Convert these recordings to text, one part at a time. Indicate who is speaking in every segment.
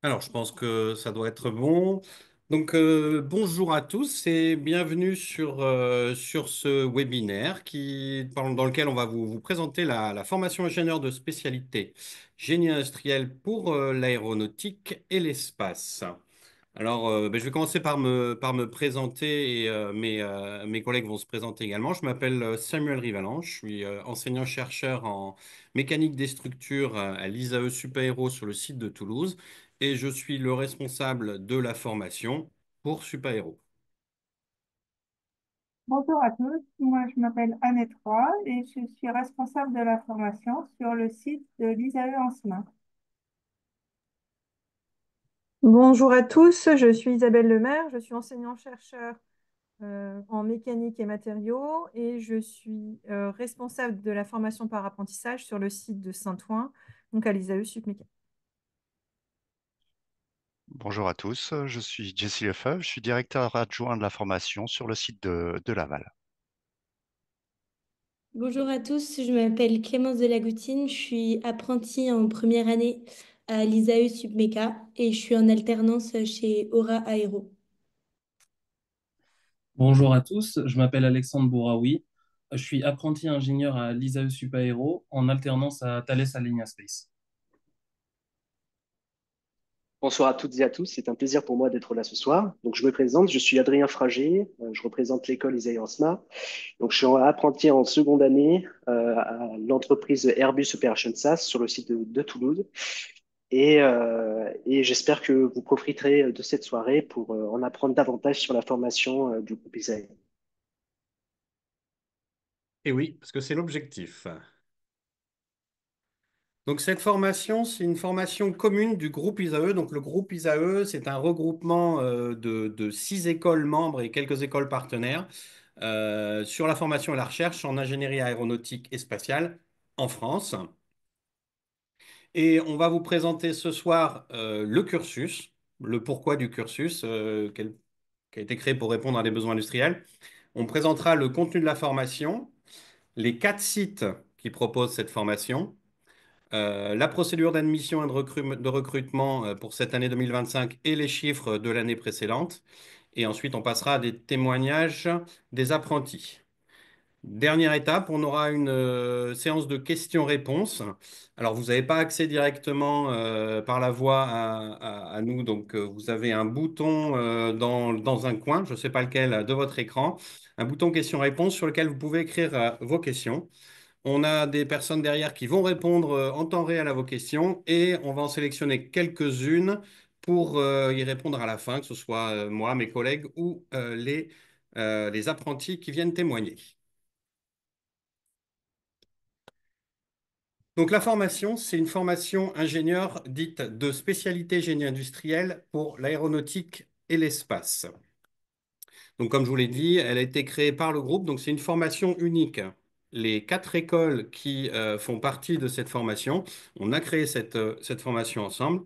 Speaker 1: Alors, je pense que ça doit être bon. Donc, bonjour à tous et bienvenue sur ce webinaire dans lequel on va vous présenter la formation ingénieur de spécialité génie industriel pour l'aéronautique et l'espace. Alors, je vais commencer par me présenter et mes collègues vont se présenter également. Je m'appelle Samuel Rivalan, je suis enseignant-chercheur en mécanique des structures à l'ISAE Supaéro sur le site de Toulouse et je suis le responsable de la formation pour Supaéro.
Speaker 2: Bonjour à tous, moi je m'appelle Annette Roy et je suis responsable de la formation sur le site de l'ISAE Ansemin.
Speaker 3: Bonjour à tous, je suis Isabelle Lemaire, je suis enseignant-chercheur en mécanique et matériaux et je suis responsable de la formation par apprentissage sur le site de Saint-Ouen, donc à l'ISAE Supméca.
Speaker 4: Bonjour à tous, je suis Jesse Lefebvre, je suis directeur adjoint de la formation sur le site de Laval.
Speaker 5: Bonjour à tous, je m'appelle Clémence Delagoutine, je suis apprentie en première année à l'ISAE Submeca et je suis en alternance chez Aura Aéro.
Speaker 6: Bonjour à tous, je m'appelle Alexandre Bouraoui. Je suis apprenti ingénieur à l'ISAE Supaéro en alternance à Thales Alenia Space.
Speaker 7: Bonsoir à toutes et à tous, c'est un plaisir pour moi d'être là ce soir. Donc, je me présente, je suis Adrien Frager, je représente l'école Isaïe Ansma. Donc, je suis apprenti en seconde année à l'entreprise Airbus Operation SAS sur le site de Toulouse. Et j'espère que vous profiterez de cette soirée pour en apprendre davantage sur la formation du groupe Isaïe.
Speaker 1: Et oui, parce que c'est l'objectif. Donc cette formation, c'est une formation commune du groupe ISAE. Donc le groupe ISAE, c'est un regroupement de 6 écoles membres et quelques écoles partenaires sur la formation et la recherche en ingénierie aéronautique et spatiale en France. Et on va vous présenter ce soir le cursus, le pourquoi du cursus qui a été créé pour répondre à des besoins industriels. On présentera le contenu de la formation, les 4 sites qui proposent cette formation. La procédure d'admission et de recrutement pour cette année 2025 et les chiffres de l'année précédente. Et ensuite, on passera à des témoignages des apprentis. Dernière étape, on aura une séance de questions-réponses. Alors, vous n'avez pas accès directement par la voix à nous, donc vous avez un bouton dans un coin, je ne sais pas lequel, de votre écran, un bouton questions-réponses sur lequel vous pouvez écrire vos questions. On a des personnes derrière qui vont répondre en temps réel à vos questions et on va en sélectionner quelques-unes pour y répondre à la fin, que ce soit moi, mes collègues ou les apprentis qui viennent témoigner. Donc la formation, c'est une formation ingénieur dite de spécialité génie industriel pour l'aéronautique et l'espace. Donc comme je vous l'ai dit, elle a été créée par le groupe, donc c'est une formation unique. Les 4 écoles qui font partie de cette formation, on a créé cette formation ensemble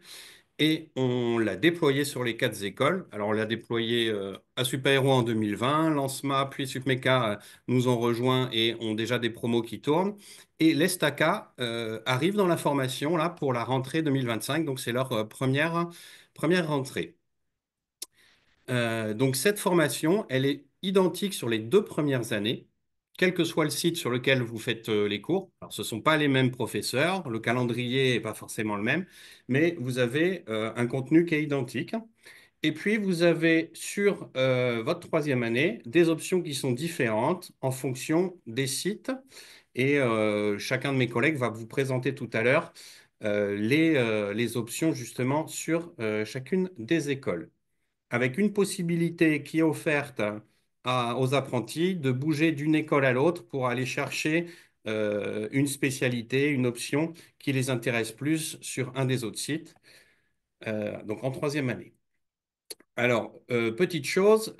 Speaker 1: et on l'a déployée sur les 4 écoles. Alors on l'a déployée à Supaéro en 2020, Lancema puis Supmeca nous ont rejoints et ont déjà des promos qui tournent. Et l'Estaca arrive dans la formation là pour la rentrée 2025, donc c'est leur première rentrée. Donc cette formation, elle est identique sur les 2 premières années, quel que soit le site sur lequel vous faites les cours. Alors ce ne sont pas les mêmes professeurs, le calendrier n'est pas forcément le même, mais vous avez un contenu qui est identique. Et puis vous avez sur votre 3e année des options qui sont différentes en fonction des sites. Et chacun de mes collègues va vous présenter tout à l'heure les options justement sur chacune des écoles avec une possibilité qui est offerte aux apprentis de bouger d'une école à l'autre pour aller chercher une spécialité, une option qui les intéresse plus sur un des autres sites, donc en 3e année. Alors, petite chose,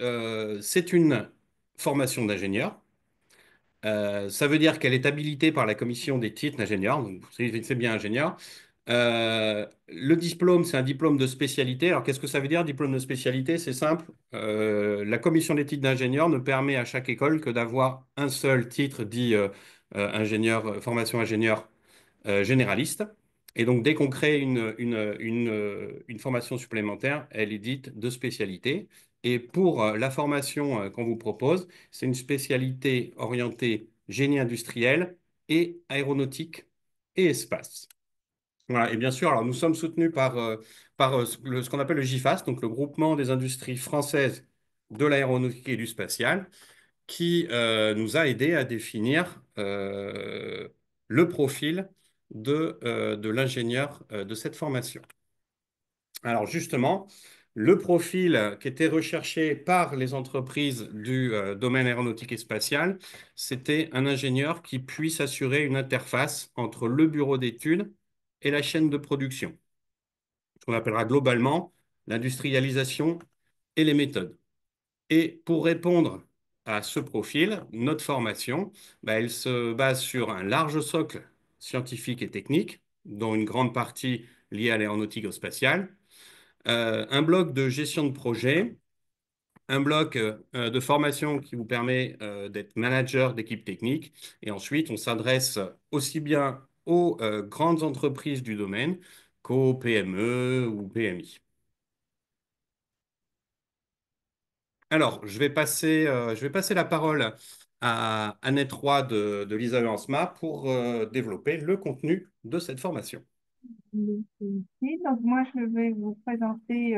Speaker 1: c'est une formation d'ingénieur. Ça veut dire qu'elle est habilitée par la commission des titres d'ingénieur, donc c'est bien ingénieur. Le diplôme, c'est un diplôme de spécialité. Alors, qu'est-ce que ça veut dire, diplôme de spécialité? C'est simple. La commission des titres d'ingénieur ne permet à chaque école que d'avoir un seul titre dit ingénieur, formation ingénieur généraliste. Et donc, dès qu'on crée une formation supplémentaire, elle est dite de spécialité. Et pour la formation qu'on vous propose, c'est une spécialité orientée génie industriel et aéronautique et espace. Voilà. Et bien sûr, alors nous sommes soutenus par ce qu'on appelle le GIFAS, donc le groupement des industries françaises de l'aéronautique et du spatial, qui nous a aidés à définir le profil de l'ingénieur de cette formation. Alors justement, le profil qui était recherché par les entreprises du domaine aéronautique et spatial, c'était un ingénieur qui puisse assurer une interface entre le bureau d'études et la chaîne de production, ce qu'on appellera globalement l'industrialisation et les méthodes. Et pour répondre à ce profil, notre formation, elle se base sur un large socle scientifique et technique, dont une grande partie liée à l'aéronautique et au spatial, un bloc de gestion de projet, un bloc de formation qui vous permet d'être manager d'équipe technique, et ensuite on s'adresse aussi bien aux grandes entreprises du domaine qu'aux PME ou PMI. Alors, je vais passer la parole à Annette Roy de l'ISAE ENSMA pour développer le contenu de cette formation.
Speaker 2: Ici, donc moi, je vais vous présenter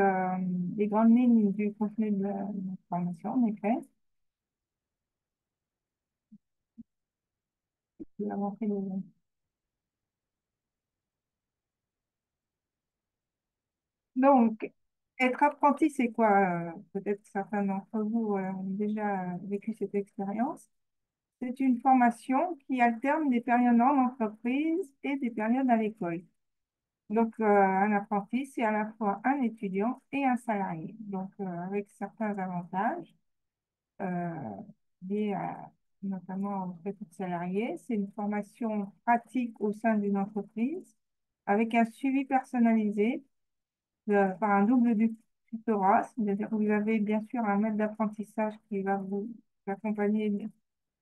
Speaker 2: les grandes lignes du contenu de la formation, en effet. Je vais avancer Donc, être apprenti, c'est quoi? Peut-être certains d'entre vous ont déjà vécu cette expérience. C'est une formation qui alterne des périodes en entreprise et des périodes à l'école. Donc, un apprenti, c'est à la fois un étudiant et un salarié. Donc, avec certains avantages euh, liés notamment au fait de salarié. C'est une formation pratique au sein d'une entreprise avec un suivi personnalisé par un double tutorat. C'est-à-dire que vous avez bien sûr un maître d'apprentissage qui va vous accompagner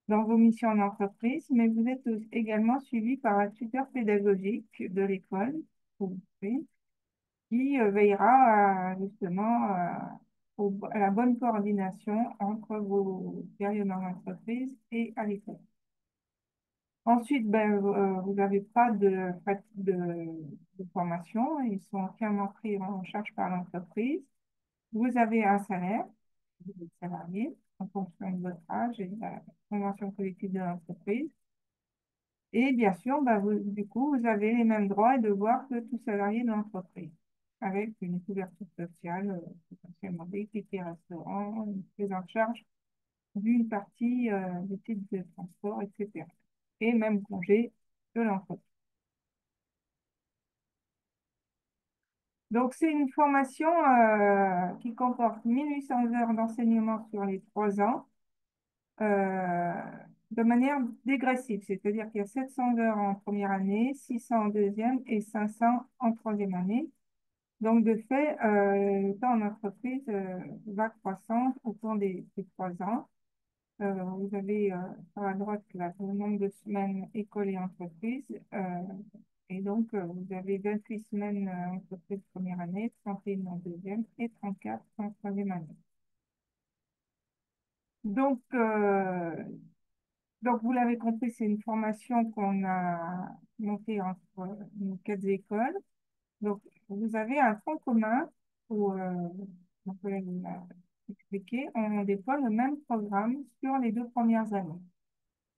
Speaker 2: dans vos missions en entreprise, mais vous êtes également suivi par un tuteur pédagogique de l'école qui veillera justement à la bonne coordination entre vos périodes en entreprise et à l'école. Ensuite, vous n'avez pas de formation, ils sont entièrement pris en charge par l'entreprise. Vous avez un salaire, vous êtes salarié en fonction de votre âge et de la convention collective de l'entreprise. Et bien sûr, du coup, vous avez les mêmes droits et devoirs que tout salarié de l'entreprise, avec une couverture sociale, potentiellement des tickets restaurants, une prise en charge d'une partie des titres de transport, etc. Et même congé de l'entreprise. Donc, c'est une formation qui comporte 1800 heures d'enseignement sur les 3 ans, euh, de manière dégressive, c'est-à-dire qu'il y a 700 heures en première année, 600 en deuxième et 500 en troisième année. Donc, de fait, le temps en entreprise va croissant au cours des 3 ans. Vous avez sur la droite le nombre de semaines école et entreprise. Et donc, vous avez 28 semaines entreprise première année, 31 en deuxième et 34 en troisième année. Donc, vous l'avez compris, c'est une formation qu'on a montée entre nos 4 écoles. Donc, vous avez un tronc commun où, mon collègue l'a expliqué, on déploie le même programme sur les 2 premières années.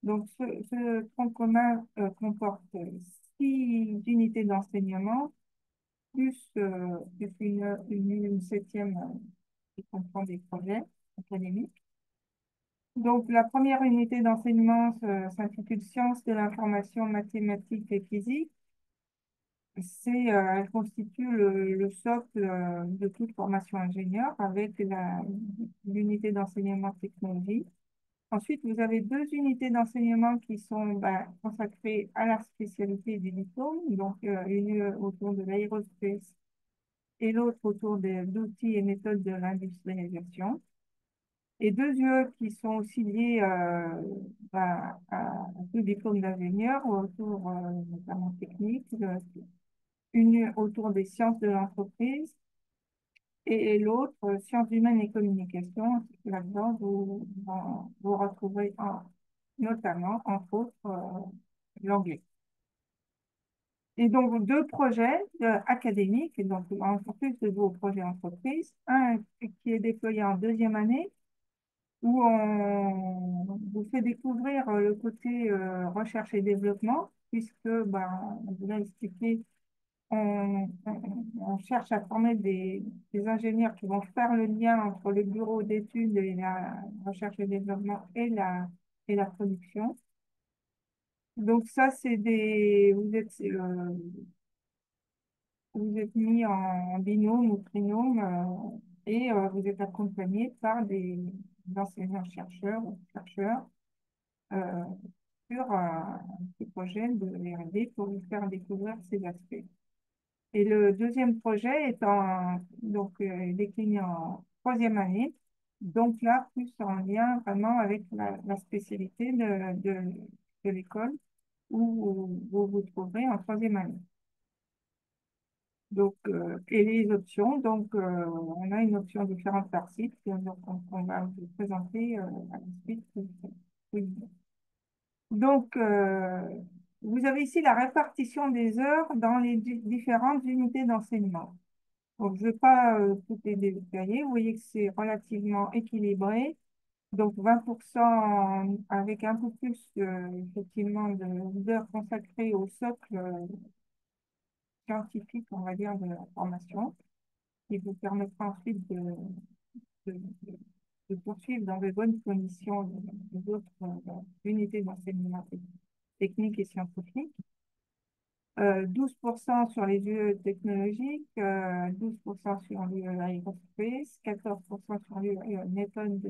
Speaker 2: Donc, ce tronc commun comporte 6 unités d'enseignement, plus une septième qui comprend des projets académiques. Donc, la première unité d'enseignement s'intitule Sciences de l'information, mathématiques et physique. Elle constitue le socle de toute formation ingénieur avec l'unité d'enseignement technologie. Ensuite, vous avez 2 unités d'enseignement qui sont consacrées à la spécialité du diplôme, donc une autour de l'aérospace et l'autre autour d'outils et méthodes de l'industrialisation. Et 2 UE qui sont aussi liées à tout diplôme d'ingénieur autour notamment technique, une autour des sciences de l'entreprise et l'autre, sciences humaines et communication. Là-dedans, vous retrouverez notamment, entre autres, l'anglais. Et donc, deux projets académiques, et donc en plus de vos projets entreprises, un qui est déployé en deuxième année, où on vous fait découvrir le côté recherche et développement, puisque, ben, on vous l'a expliqué, on cherche à former des ingénieurs qui vont faire le lien entre le bureau d'études et la recherche et développement et la production. Donc ça, c'est vous êtes mis en binôme ou trinôme et vous êtes accompagné par des enseignants-chercheurs ou chercheurs euh, sur un petit projet de R&D pour vous faire découvrir ces aspects. Et le deuxième projet est décliné en troisième année, donc là, plus en lien vraiment avec la spécialité de l'école où vous vous trouverez en troisième année. Donc, et les options, on a une option différente par site qu'on va vous présenter à la suite. Oui. Donc, vous avez ici la répartition des heures dans les différentes unités d'enseignement. Donc, je ne vais pas tout les détailler. Vous voyez que c'est relativement équilibré. Donc, 20% avec un peu plus, effectivement, d'heures consacrées au socle scientifique, on va dire, de la formation, qui vous permettra ensuite de, de- de poursuivre dans de bonnes conditions les autres unités d'enseignement technique et scientifique. 12% sur les UE technologiques, 12% sur l'UE aerospace, 14% sur l'UE méthode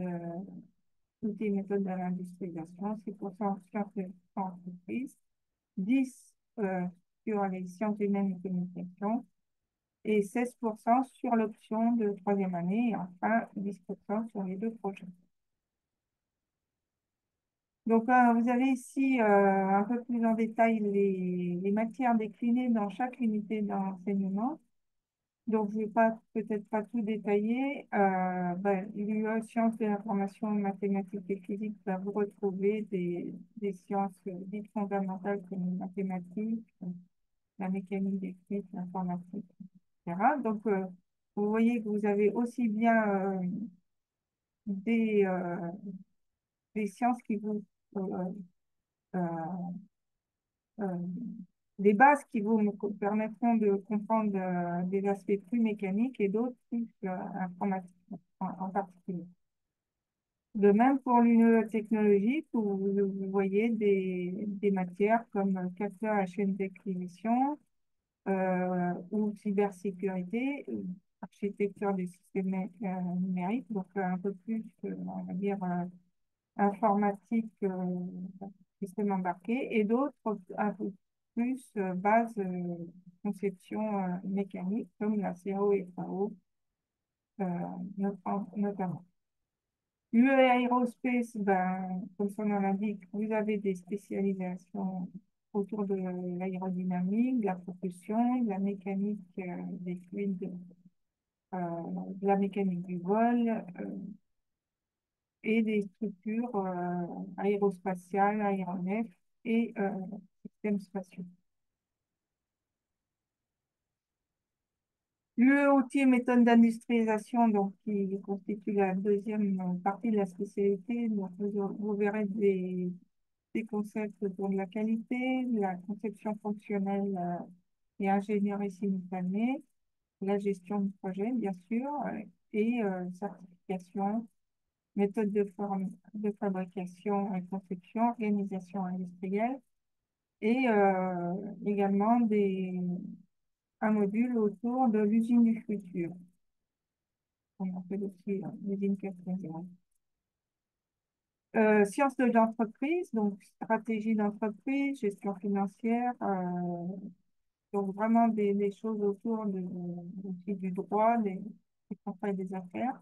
Speaker 2: outils et méthodes de l'industrialisation, 6% sciences de l'entreprise, 10 sur les sciences humaines et communication, et 16% sur l'option de troisième année, et enfin 10% sur les deux projets. Donc, vous avez ici un peu plus en détail les matières déclinées dans chaque unité d'enseignement. Donc, je ne vais pas peut-être pas tout détailler. L'UE sciences de l'information, mathématiques et physique, va vous retrouver des sciences dites fondamentales comme les mathématiques, la mécanique des fluides, l'informatique, etc. Donc, vous voyez que vous avez aussi bien des, euh, des sciences qui vous euh, euh, des bases qui vous permettront de comprendre des aspects plus mécaniques et d'autres plus informatiques en particulier. De même pour l'une technologique, où vous voyez des matières comme capteur à chaîne d'acquisition ou cybersécurité, architecture des systèmes numériques, donc un peu plus, on va dire, informatique, système embarqué, et d'autres un peu plus base conception mécanique, comme la CO et FAO, notamment. UE Aerospace, ben, comme son nom l'indique, vous avez des spécialisations autour de l'aérodynamique, de la propulsion, de la mécanique des fluides, euh, de la mécanique du vol, et des structures aérospatiales, aéronefs et systèmes spatiaux. L'outil et méthode d'industrialisation, donc, qui constitue la deuxième partie de la spécialité, donc, vous verrez des concepts autour de la qualité, de la conception fonctionnelle et ingénierie simultanée, la gestion de projet, bien sûr, et certification, méthode de fabrication et conception, organisation industrielle, et également un module autour de l'usine du futur. On appelle aussi l'usine 4.0. Sciences de l'entreprise, donc stratégie d'entreprise, gestion financière, donc vraiment des choses autour aussi du droit, des contrats et des affaires,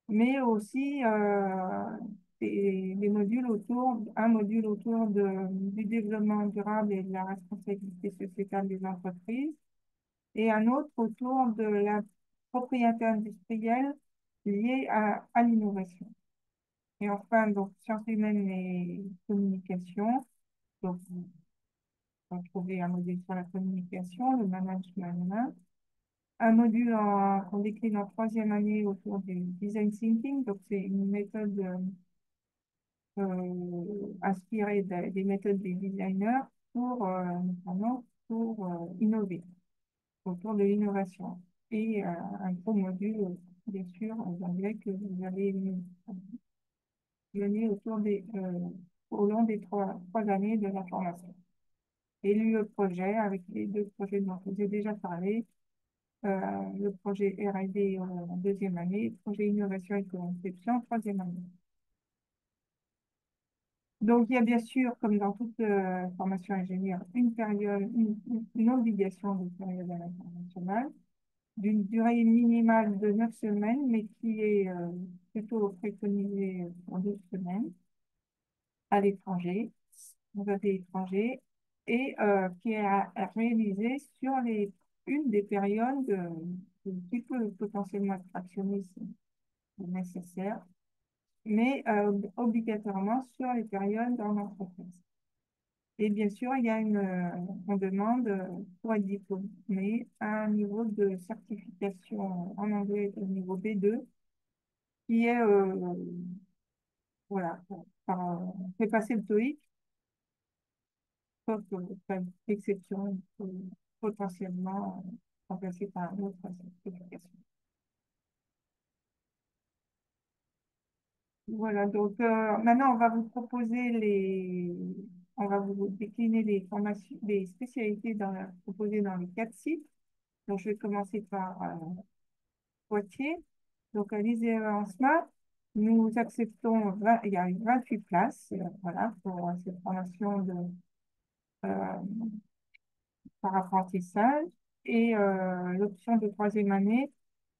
Speaker 2: mais aussi des modules un module autour du développement durable et de la responsabilité sociétale des entreprises, et un autre autour de la propriété industrielle liée à l'innovation. Et enfin, donc, sciences humaines et communication. Donc, vous retrouvez un module sur la communication, le management, un module qu'on décline en troisième année autour du design thinking. Donc, c'est une méthode inspirée des méthodes des designers pour, notamment pour innover autour de l'innovation. Et un gros module, bien sûr, en anglais que vous allez mener au long des trois années de la formation. Et le projet, avec les deux projets dont je vous ai déjà parlé, le projet R&D en deuxième année, le projet innovation et conception en troisième année. Donc, il y a bien sûr, comme dans toute formation ingénieure, une période, une obligation de période à l'international, d'une durée minimale de 9 semaines, mais qui est plutôt préconisée pour 12 semaines à l'étranger, dans un pays étranger, et qui est à réaliser sur une des périodes qui peut potentiellement être fractionnée si nécessaire, mais obligatoirement sur les périodes en entreprise. Et bien sûr, on demande pour être diplômé un niveau de certification en anglais au niveau B2, qui est, voilà, on fait passer le TOEIC, sauf exception, potentiellement remplacé par une autre certification. Voilà, donc maintenant, on va vous décliner les formations, les spécialités proposées dans les 4 sites. Donc, je vais commencer par Poitiers. Donc, à l'ISEE en SMAP, nous acceptons il y a 28 places, voilà, pour cette formation euh, par apprentissage. Et l'option de troisième année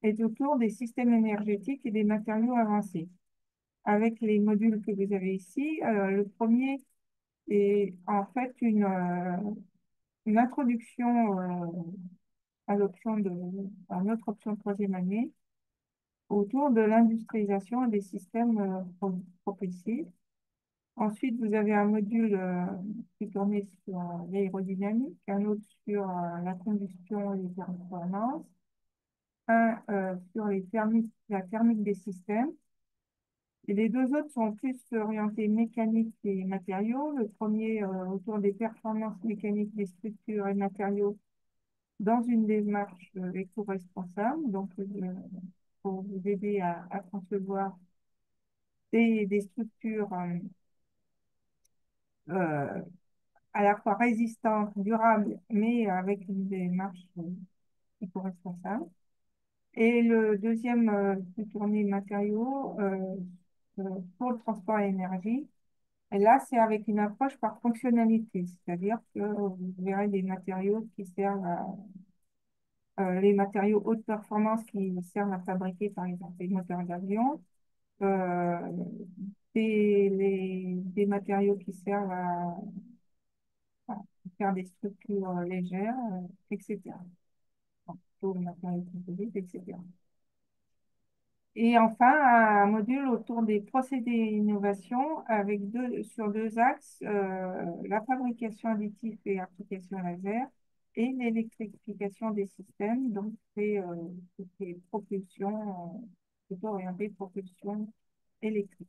Speaker 2: est autour des systèmes énergétiques et des matériaux avancés. Avec les modules que vous avez ici, le premier est en fait une introduction à notre option de troisième année autour de l'industrialisation des systèmes propulsifs. Ensuite, vous avez un module qui est tourné sur l'aérodynamique, un autre sur la combustion et les performances, un sur la thermique des systèmes. Et les deux autres sont plus orientés mécanique et matériaux. Le premier autour des performances mécaniques des structures et matériaux dans une démarche éco-responsable, donc pour vous aider à concevoir des structures euh, à la fois résistantes, durables, mais avec une démarche éco-responsable. Et le deuxième, plus tourné matériaux pour le transport et l'énergie. Et là, c'est avec une approche par fonctionnalité, c'est-à-dire que vous verrez des matériaux qui servent les matériaux haute performance qui servent à fabriquer, par exemple, des moteurs d'avion, euh, des matériaux qui servent à faire des structures légères, etc. Enfin, plutôt les matériaux composites, etc. Et enfin, un module autour des procédés d'innovation avec sur deux axes, la fabrication additive et application laser et l'électrification des systèmes. Donc, c'est propulsion, plutôt orienté propulsion électrique.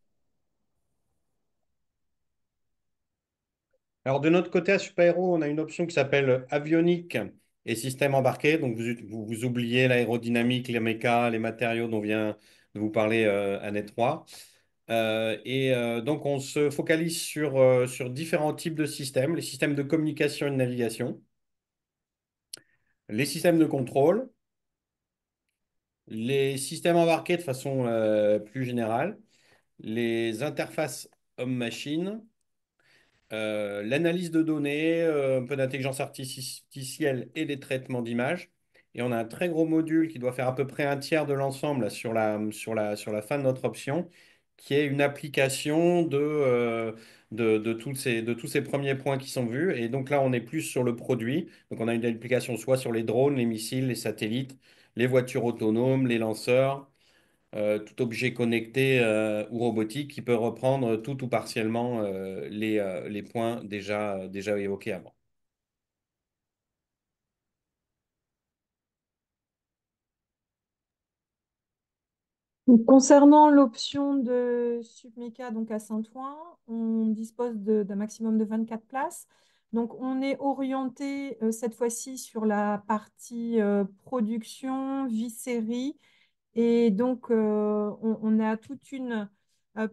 Speaker 1: Alors, de notre côté, à Supaéro, on a une option qui s'appelle avionique et système embarqué. Donc, vous oubliez l'aérodynamique, les mécas, les matériaux dont vient de vous parler Annette Roy. Donc, on se focalise sur différents types de systèmes, les systèmes de communication et de navigation, les systèmes de contrôle, les systèmes embarqués de façon plus générale, les interfaces homme-machine, l'analyse de données, un peu d'intelligence artificielle et des traitements d'images. Et on a un très gros module qui doit faire à peu près un tiers de l'ensemble là, sur la fin de notre option, qui est une application de tous ces premiers points qui sont vus. Et donc là, on est plus sur le produit. Donc on a une application soit sur les drones, les missiles, les satellites, les voitures autonomes, les lanceurs, tout objet connecté ou robotique qui peut reprendre tout ou partiellement les points déjà évoqués avant.
Speaker 3: Donc, concernant l'option de Submeca donc à Saint-Ouen, on dispose d'un maximum de 24 places. Donc, on est orienté cette fois-ci sur la partie production, vie-série. Et donc, on a toute une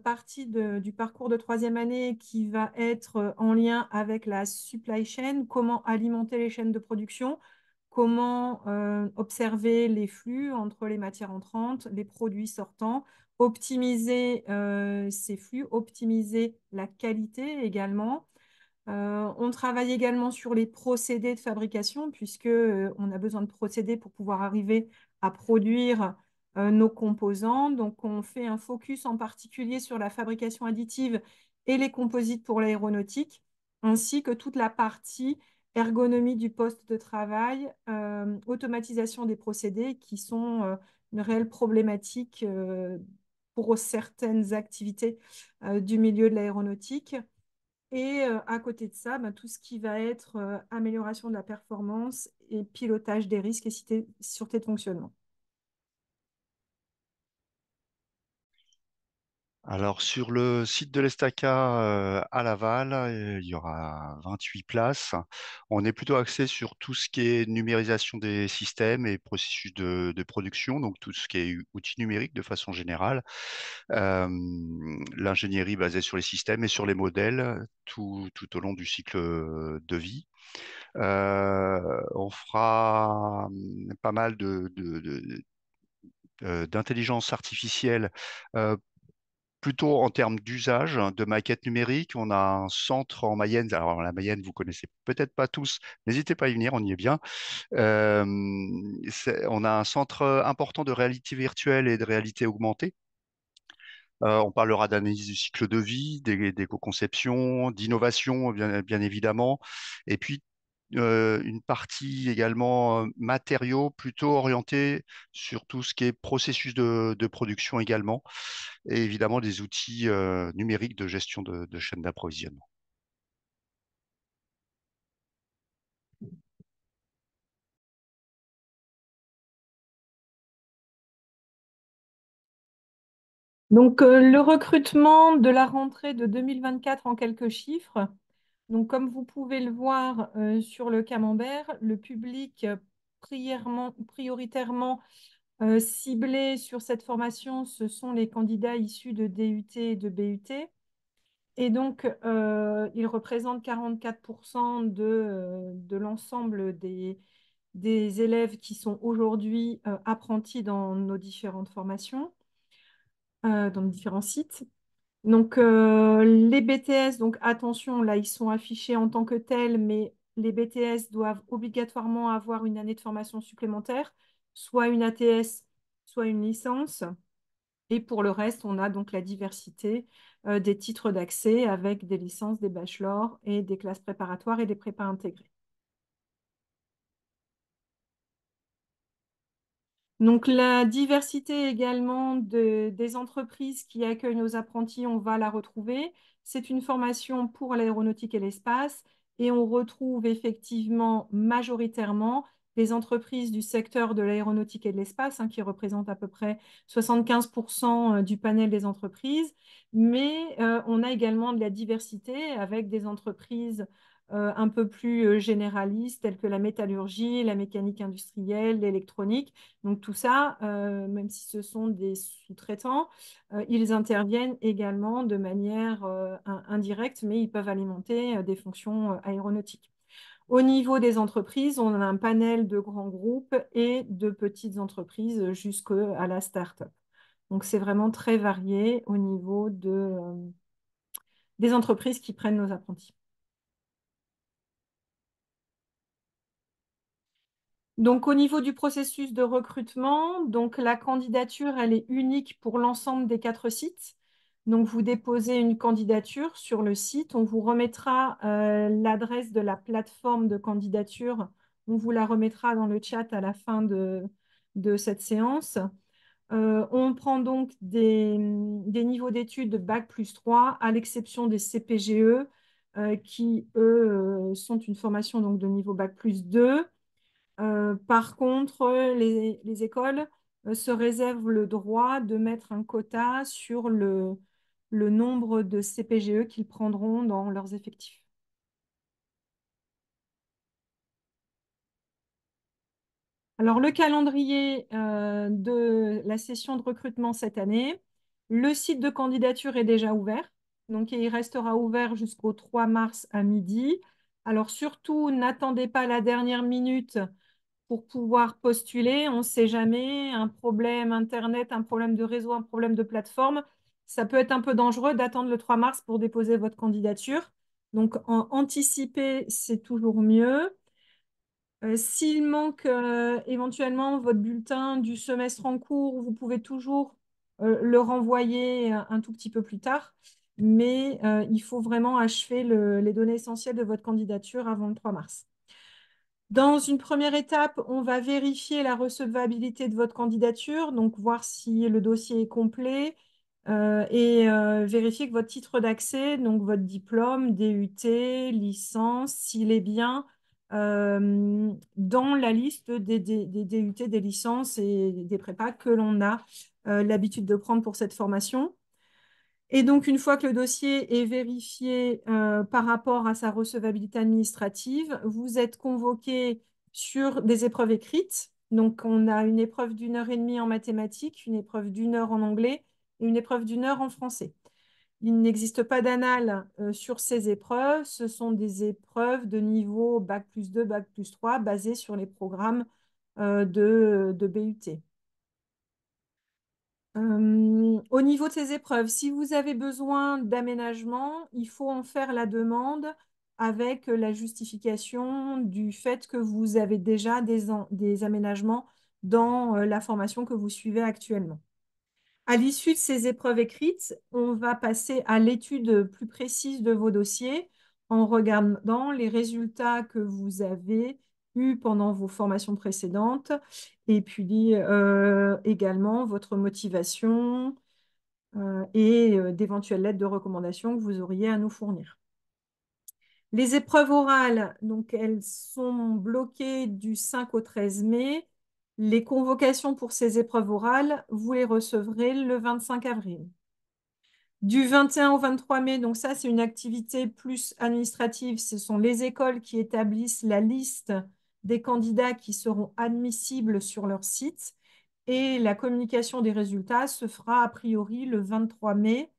Speaker 3: partie du parcours de troisième année qui va être en lien avec la supply chain, comment alimenter les chaînes de production, comment observer les flux entre les matières entrantes, les produits sortants, optimiser ces flux, optimiser la qualité également. On travaille également sur les procédés de fabrication, puisque on a besoin de procédés pour pouvoir arriver à produire nos composants. Donc, on fait un focus en particulier sur la fabrication additive et les composites pour l'aéronautique, ainsi que toute la partie ergonomie du poste de travail, automatisation des procédés, qui sont une réelle problématique pour certaines activités du milieu de l'aéronautique. Et à côté de ça, tout ce qui va être amélioration de la performance et pilotage des risques et sûreté de fonctionnement.
Speaker 4: Alors, sur le site de l'Estaca à Laval, il y aura 28 places. On est plutôt axé sur tout ce qui est numérisation des systèmes et processus de production, donc tout ce qui est outils numériques de façon générale. Euh, L'ingénierie basée sur les systèmes et sur les modèles tout au long du cycle de vie. On fera pas mal d'intelligence artificielle plutôt en termes d'usage, hein, de maquettes numériques. On a un centre en Mayenne. Alors, la Mayenne, vous connaissez peut-être pas tous. N'hésitez pas à y venir, on y est bien. Euh, on a un centre important de réalité virtuelle et de réalité augmentée. On parlera d'analyse du cycle de vie, d'éco-conception, d'innovation, bien évidemment. Et puis, une partie également matériaux plutôt orientée sur tout ce qui est processus de production également, et évidemment des outils numériques de gestion de chaîne d'approvisionnement.
Speaker 3: Donc, le recrutement de la rentrée de 2024 en quelques chiffres. Donc, comme vous pouvez le voir sur le camembert, le public prioritairement ciblé sur cette formation, ce sont les candidats issus de DUT et de BUT. Et donc, ils représentent 44% de l'ensemble des élèves qui sont aujourd'hui apprentis dans nos différentes formations, dans nos différents sites. Donc, les BTS, donc attention, là, ils sont affichés en tant que tels, mais les BTS doivent obligatoirement avoir une année de formation supplémentaire, soit une ATS, soit une licence. Et pour le reste, on a donc la diversité des titres d'accès avec des licences, des bachelors et des classes préparatoires et des prépas intégrés. Donc, la diversité également des entreprises qui accueillent nos apprentis, on va la retrouver. C'est une formation pour l'aéronautique et l'espace et on retrouve effectivement majoritairement les entreprises du secteur de l'aéronautique et de l'espace, qui représentent à peu près 75% du panel des entreprises. Mais on a également de la diversité avec des entreprises un peu plus généralistes telles que la métallurgie, la mécanique industrielle, l'électronique. Donc tout ça, même si ce sont des sous-traitants, ils interviennent également de manière indirecte, mais ils peuvent alimenter des fonctions aéronautiques. Au niveau des entreprises, on a un panel de grands groupes et de petites entreprises jusqu'à la start-up. Donc c'est vraiment très varié au niveau des entreprises qui prennent nos apprentis. Donc, au niveau du processus de recrutement, donc la candidature, elle est unique pour l'ensemble des 4 sites. Donc, vous déposez une candidature sur le site. On vous remettra l'adresse de la plateforme de candidature. On vous la remettra dans le chat à la fin de cette séance. On prend donc des niveaux d'études de Bac+3, à l'exception des CPGE, qui, eux, sont une formation donc, de niveau Bac+2. Par contre, les écoles se réservent le droit de mettre un quota sur le nombre de CPGE qu'ils prendront dans leurs effectifs. Alors, le calendrier de la session de recrutement cette année, le site de candidature est déjà ouvert. Donc, il restera ouvert jusqu'au 3 mars à midi. Alors, surtout, n'attendez pas la dernière minute pour pouvoir postuler. On ne sait jamais, un problème Internet, un problème de réseau, un problème de plateforme. Ça peut être un peu dangereux d'attendre le 3 mars pour déposer votre candidature. Donc, anticiper, c'est toujours mieux. S'il manque éventuellement votre bulletin du semestre en cours, vous pouvez toujours le renvoyer un tout petit peu plus tard, mais il faut vraiment achever les données essentielles de votre candidature avant le 3 mars. Dans une première étape, on va vérifier la recevabilité de votre candidature, donc voir si le dossier est complet et vérifier que votre titre d'accès, donc votre diplôme, DUT, licence, s'il est bien dans la liste des DUT, des licences et des prépas que l'on a l'habitude de prendre pour cette formation. Et donc, une fois que le dossier est vérifié par rapport à sa recevabilité administrative, vous êtes convoqué sur des épreuves écrites. Donc, on a une épreuve d'1 heure et demie en mathématiques, une épreuve d'1 heure en anglais et une épreuve d'1 heure en français. Il n'existe pas d'annales sur ces épreuves. Ce sont des épreuves de niveau Bac+2, Bac+3, basées sur les programmes de BUT. Au niveau de ces épreuves, si vous avez besoin d'aménagement, il faut en faire la demande avec la justification du fait que vous avez déjà des aménagements dans la formation que vous suivez actuellement. À l'issue de ces épreuves écrites, on va passer à l'étude plus précise de vos dossiers en regardant les résultats que vous avez eus pendant vos formations précédentes et puis également votre motivation et d'éventuelles lettres de recommandation que vous auriez à nous fournir. Les épreuves orales, donc elles sont bloquées du 5 au 13 mai. Les convocations pour ces épreuves orales, vous les recevrez le 25 avril. Du 21 au 23 mai, donc ça, c'est une activité plus administrative. Ce sont les écoles qui établissent la liste des candidats qui seront admissibles sur leur site. Et la communication des résultats se fera a priori le 23 mai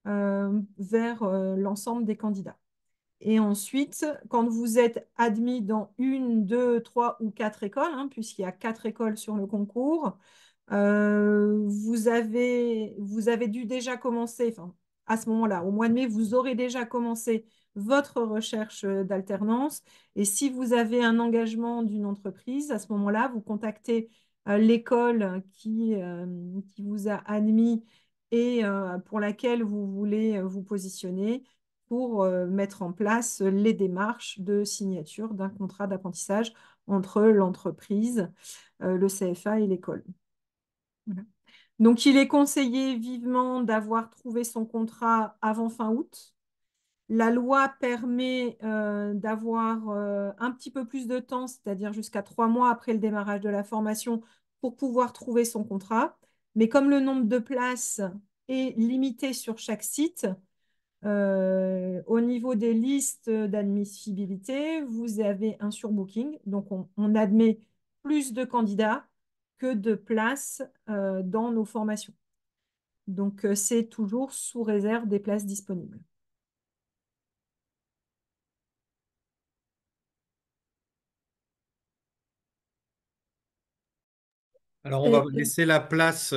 Speaker 3: vers l'ensemble des candidats. Et ensuite, quand vous êtes admis dans 1, 2, 3 ou 4 écoles, puisqu'il y a 4 écoles sur le concours, vous avez dû déjà commencer, enfin, à ce moment-là, au mois de mai, vous aurez déjà commencé votre recherche d'alternance. Et si vous avez un engagement d'une entreprise, à ce moment-là, vous contactez l'école qui vous a admis et pour laquelle vous voulez vous positionner pour mettre en place les démarches de signature d'un contrat d'apprentissage entre l'entreprise, le CFA et l'école. Voilà. Donc, il est conseillé vivement d'avoir trouvé son contrat avant fin août. La loi permet d'avoir un petit peu plus de temps, c'est-à-dire jusqu'à 3 mois après le démarrage de la formation, pour pouvoir trouver son contrat. Mais comme le nombre de places est limité sur chaque site, au niveau des listes d'admissibilité, vous avez un surbooking. Donc, on admet plus de candidats que de places dans nos formations. Donc, c'est toujours sous réserve des places disponibles.
Speaker 1: Alors, on va laisser la place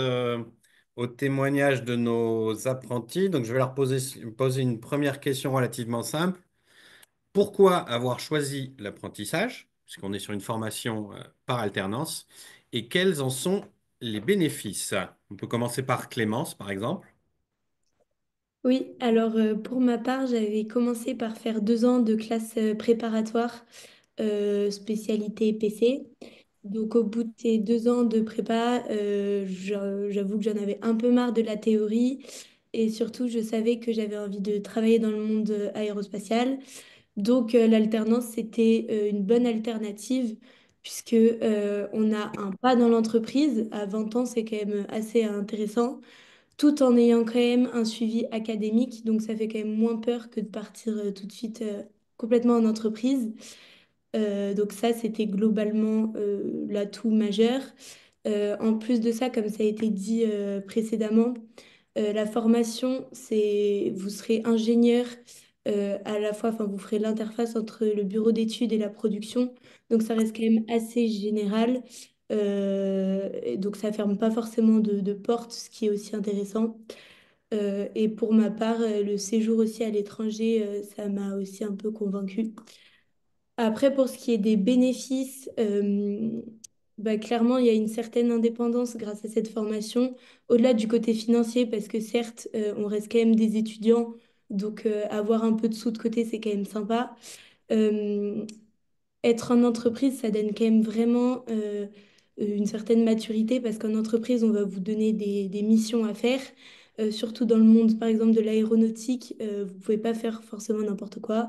Speaker 1: au témoignage de nos apprentis. Donc, je vais leur poser une première question relativement simple. Pourquoi avoir choisi l'apprentissage, puisqu'on est sur une formation par alternance, et quels en sont les bénéfices? On peut commencer par Clémence, par exemple.
Speaker 5: Oui, alors pour ma part, j'avais commencé par faire 2 ans de classe préparatoire spécialité PC. Donc au bout de ces 2 ans de prépa, j'avoue que j'en avais un peu marre de la théorie et surtout je savais que j'avais envie de travailler dans le monde aérospatial. Donc l'alternance, c'était une bonne alternative puisque on a un pas dans l'entreprise. À 20 ans, c'est quand même assez intéressant tout en ayant quand même un suivi académique. Donc ça fait quand même moins peur que de partir tout de suite complètement en entreprise. Donc ça, c'était globalement l'atout majeur. En plus de ça, comme ça a été dit précédemment, la formation, c'est vous serez ingénieur à la fois, enfin vous ferez l'interface entre le bureau d'études et la production. Donc ça reste quand même assez général. Et donc ça ferme pas forcément de portes, ce qui est aussi intéressant. Et pour ma part, le séjour aussi à l'étranger, ça m'a aussi un peu convaincue. Après, pour ce qui est des bénéfices, bah, clairement, il y a une certaine indépendance grâce à cette formation, au-delà du côté financier, parce que certes, on reste quand même des étudiants, donc avoir un peu de sous de côté, c'est quand même sympa. Euh, Être en entreprise, ça donne quand même vraiment une certaine maturité, parce qu'en entreprise, on va vous donner des missions à faire. Surtout dans le monde, par exemple, de l'aéronautique, vous pouvez pas faire forcément n'importe quoi.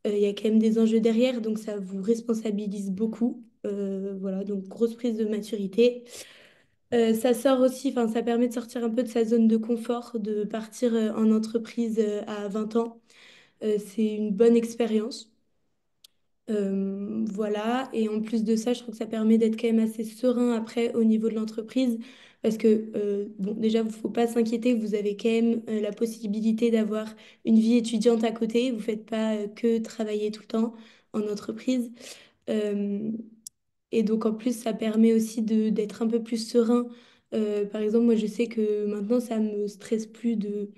Speaker 5: Il y a quand même des enjeux derrière, donc ça vous responsabilise beaucoup. Voilà, donc grosse prise de maturité. Ça sort aussi, enfin, ça permet de sortir un peu de sa zone de confort, de partir en entreprise à 20 ans. C'est une bonne expérience. Voilà, et en plus de ça, je trouve que ça permet d'être quand même assez serein après au niveau de l'entreprise, parce que bon, déjà, il ne faut pas s'inquiéter, vous avez quand même la possibilité d'avoir une vie étudiante à côté, vous ne faites pas que travailler tout le temps en entreprise. Euh, et donc en plus, ça permet aussi d'être un peu plus serein. Par exemple, moi, je sais que maintenant, ça me stresse plus de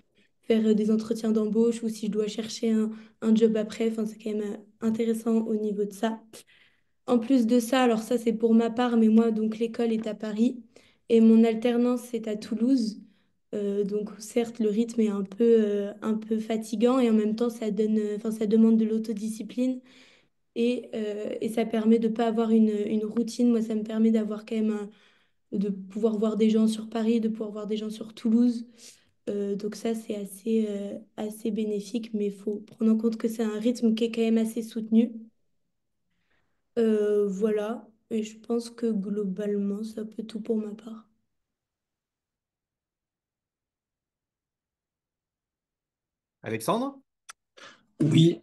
Speaker 5: faire des entretiens d'embauche ou si je dois chercher un job après. Enfin, c'est quand même intéressant au niveau de ça. En plus de ça, alors ça, c'est pour ma part, mais moi, donc l'école est à Paris et mon alternance, c'est à Toulouse. Donc certes, le rythme est un peu fatigant et en même temps, ça donne, enfin, ça demande de l'autodiscipline et ça permet de ne pas avoir une routine. Moi, ça me permet d'avoir quand même de pouvoir voir des gens sur Paris, de pouvoir voir des gens sur Toulouse. Donc ça, c'est assez bénéfique, mais il faut prendre en compte que c'est un rythme qui est quand même assez soutenu. Voilà, et je pense que globalement, c'est un peu tout pour ma part.
Speaker 1: Alexandre?
Speaker 6: Oui,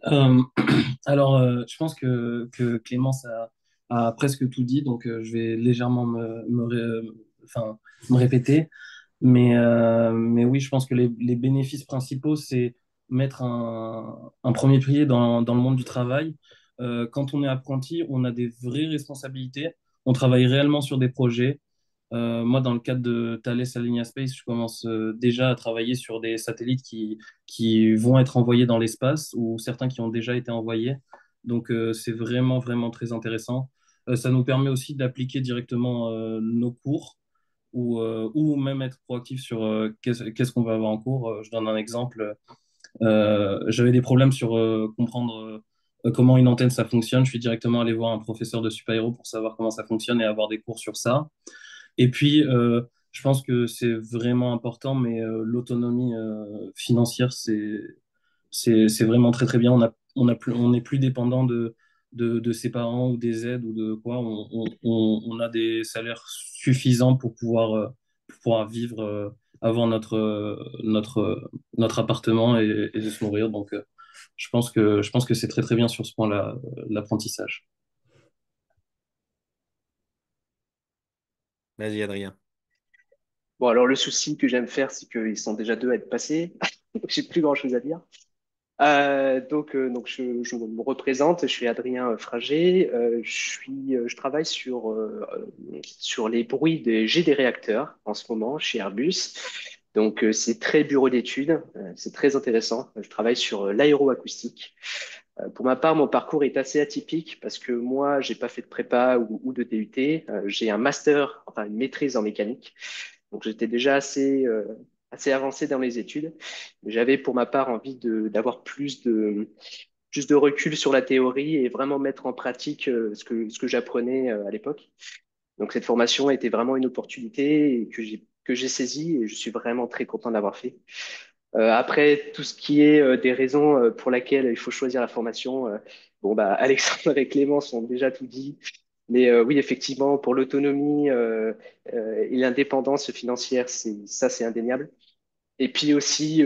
Speaker 6: alors je pense que Clémence a presque tout dit, donc je vais légèrement enfin, me répéter. Mais oui, je pense que les bénéfices principaux, c'est mettre un premier pied dans le monde du travail. Quand on est apprenti, on a des vraies responsabilités. On travaille réellement sur des projets. Moi, dans le cadre de Thales Alenia Space, je commence déjà à travailler sur des satellites qui vont être envoyés dans l'espace ou certains qui ont déjà été envoyés. Donc, c'est vraiment, vraiment très intéressant. Ça nous permet aussi d'appliquer directement nos cours ou même être proactif sur qu'est-ce qu'on va avoir en cours. Je donne un exemple. J'avais des problèmes sur comprendre comment une antenne ça fonctionne. Je suis directement allé voir un professeur de super-héros pour savoir comment ça fonctionne et avoir des cours sur ça. Et puis, je pense que c'est vraiment important, mais l'autonomie financière, c'est vraiment très, très bien. On n'est plus dépendant de ses parents ou des aides ou de quoi. On a des salaires suffisants pour pouvoir vivre, avoir notre appartement et de se nourrir. Donc, je pense que c'est très, très bien sur ce point-là, l'apprentissage.
Speaker 1: Vas-y, Adrien.
Speaker 7: Bon, alors le souci que j'aime faire, c'est qu'ils sont déjà deux à être passés. Donc, j'ai plus grand-chose à dire. Donc je me représente, je suis Adrien Frager, je travaille sur les bruits des jets des réacteurs en ce moment chez Airbus. Donc c'est très bureau d'études, c'est très intéressant. Je travaille sur l'aéroacoustique. Pour ma part, mon parcours est assez atypique parce que moi, j'ai pas fait de prépa ou de DUT. J'ai un master, enfin une maîtrise en mécanique. Donc j'étais déjà assez assez avancé dans les études. J'avais pour ma part envie d'avoir plus de recul sur la théorie et vraiment mettre en pratique ce que j'apprenais à l'époque. Donc cette formation a été vraiment une opportunité et que j'ai saisie et je suis vraiment très content d'avoir fait. Après, tout ce qui est des raisons pour lesquelles il faut choisir la formation, bon bah Alexandre et Clémence ont déjà tout dit. Mais oui, effectivement, pour l'autonomie et l'indépendance financière, c'est indéniable. Et puis aussi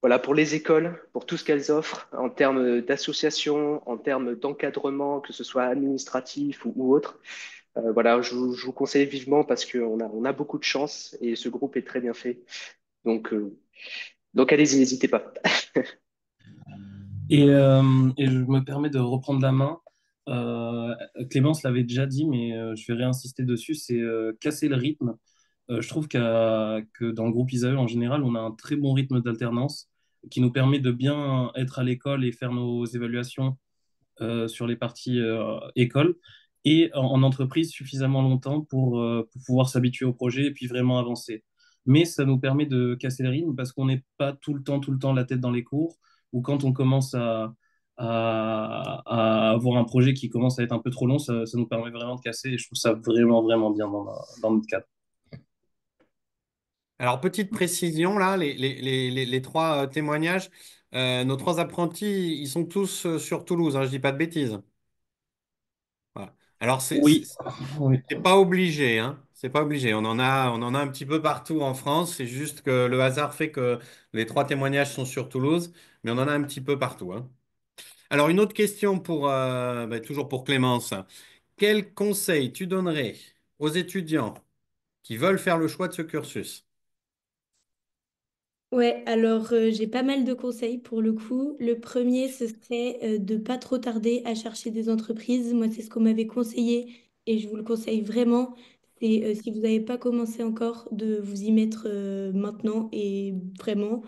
Speaker 7: voilà, pour les écoles, pour tout ce qu'elles offrent en termes d'association, en termes d'encadrement, que ce soit administratif ou autre. Voilà, je vous conseille vivement parce qu'on a beaucoup de chance et ce groupe est très bien fait. Donc, euh, donc allez-y, n'hésitez pas.
Speaker 6: Et je me permets de reprendre la main. Euh, Clémence l'avait déjà dit, mais je vais réinsister dessus, c'est casser le rythme. Je trouve que dans le groupe Isae, en général, on a un très bon rythme d'alternance qui nous permet de bien être à l'école et faire nos évaluations sur les parties école et en entreprise suffisamment longtemps pour pouvoir s'habituer au projet et puis vraiment avancer. Mais ça nous permet de casser le rythme parce qu'on n'est pas tout le temps la tête dans les cours ou quand on commence à avoir un projet qui commence à être un peu trop long, ça nous permet vraiment de casser et je trouve ça vraiment, vraiment bien dans notre cadre.
Speaker 1: Alors, petite précision, là, les trois témoignages, nos trois apprentis, ils sont tous sur Toulouse, hein, je dis pas de bêtises. Voilà. Alors,
Speaker 6: Oui, oui.
Speaker 1: c'est pas obligé, hein. C'est pas obligé. On en a un petit peu partout en France. C'est juste que le hasard fait que les trois témoignages sont sur Toulouse, mais on en a un petit peu partout, hein. Alors, une autre question toujours pour Clémence. Quel conseil tu donnerais aux étudiants qui veulent faire le choix de ce cursus?
Speaker 5: Ouais, alors j'ai pas mal de conseils pour le coup. Le premier, ce serait de pas trop tarder à chercher des entreprises. Moi, c'est ce qu'on m'avait conseillé et je vous le conseille vraiment. C'est si vous n'avez pas commencé encore, de vous y mettre maintenant et vraiment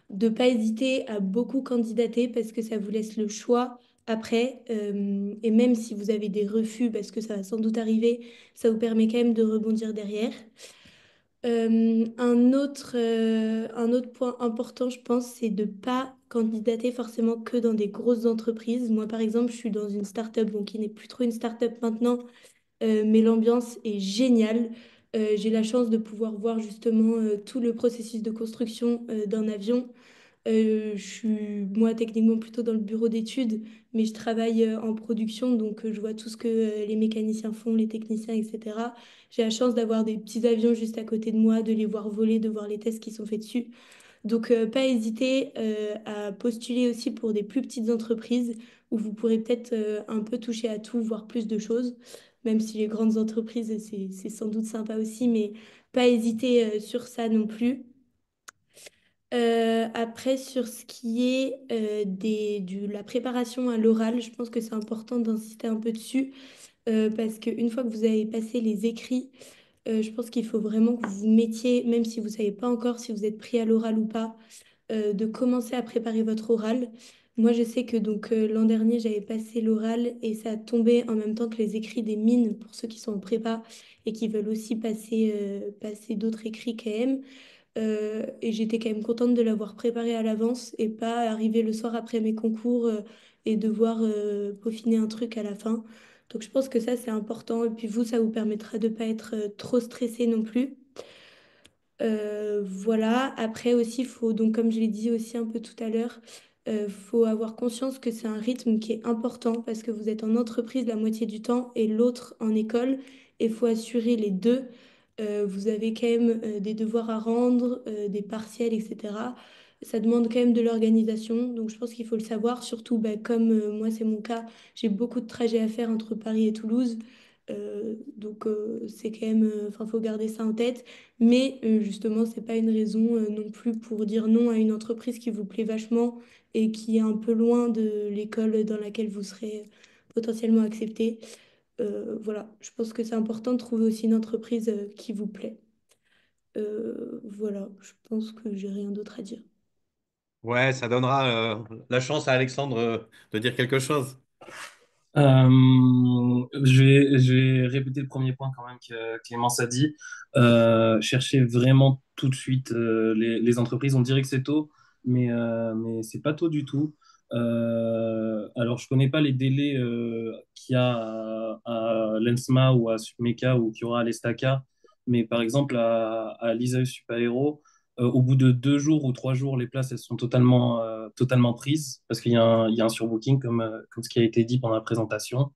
Speaker 5: de pas hésiter à beaucoup candidater parce que ça vous laisse le choix après. Et même si vous avez des refus, parce que ça va sans doute arriver, ça vous permet quand même de rebondir derrière. Un autre point important, je pense, c'est de ne pas candidater forcément que dans des grosses entreprises. Moi, par exemple, je suis dans une start-up, bon, qui n'est plus trop une start-up maintenant, mais l'ambiance est géniale. J'ai la chance de pouvoir voir justement tout le processus de construction d'un avion. Je suis, moi, techniquement plutôt dans le bureau d'études, mais je travaille en production, donc je vois tout ce que les mécaniciens font, les techniciens, etc. J'ai la chance d'avoir des petits avions juste à côté de moi, de les voir voler, de voir les tests qui sont faits dessus. Donc, pas hésiter à postuler aussi pour des plus petites entreprises où vous pourrez peut-être un peu toucher à tout, voir plus de choses, même si les grandes entreprises, c'est sans doute sympa aussi, mais pas hésiter sur ça non plus. Après, sur ce qui est la préparation à l'oral, je pense que c'est important d'insister un peu dessus parce qu'une fois que vous avez passé les écrits, je pense qu'il faut vraiment que vous vous mettiez, même si vous ne savez pas encore si vous êtes pris à l'oral ou pas, de commencer à préparer votre oral. Moi, je sais que donc l'an dernier, j'avais passé l'oral et ça a tombé en même temps que les écrits des mines pour ceux qui sont en prépa et qui veulent aussi passer d'autres écrits KM. Et j'étais quand même contente de l'avoir préparé à l'avance et pas arriver le soir après mes concours et devoir peaufiner un truc à la fin. Donc je pense que ça, c'est important. Et puis vous, ça vous permettra de ne pas être trop stressé non plus. Voilà. Après aussi, il faut, donc comme je l'ai dit aussi un peu tout à l'heure, faut avoir conscience que c'est un rythme qui est important parce que vous êtes en entreprise la moitié du temps et l'autre en école. Et il faut assurer les deux. Vous avez quand même des devoirs à rendre, des partiels, etc. Ça demande quand même de l'organisation. Donc je pense qu'il faut le savoir, surtout bah, comme moi c'est mon cas, j'ai beaucoup de trajets à faire entre Paris et Toulouse. Donc c'est quand même, enfin faut garder ça en tête. Mais justement, c'est pas une raison non plus pour dire non à une entreprise qui vous plaît vachement et qui est un peu loin de l'école dans laquelle vous serez potentiellement accepté. Voilà, je pense que c'est important de trouver aussi une entreprise qui vous plaît. Voilà, je pense que j'ai rien d'autre à dire.
Speaker 1: Ouais, ça donnera la chance à Alexandre de dire quelque chose.
Speaker 6: Je vais répéter le premier point quand même que Clémence a dit. Cherchez vraiment tout de suite les entreprises. On dirait que c'est tôt, mais c'est pas tôt du tout. Alors, je connais pas les délais qu'il y a à l'ENSMA ou à Supmeca ou qu'il y aura à l'Estaca, mais par exemple à l'ISAE Super-Héros, au bout de 2 jours ou 3 jours, les places elles sont totalement prises parce qu'il y a un surbooking comme ce qui a été dit pendant la présentation.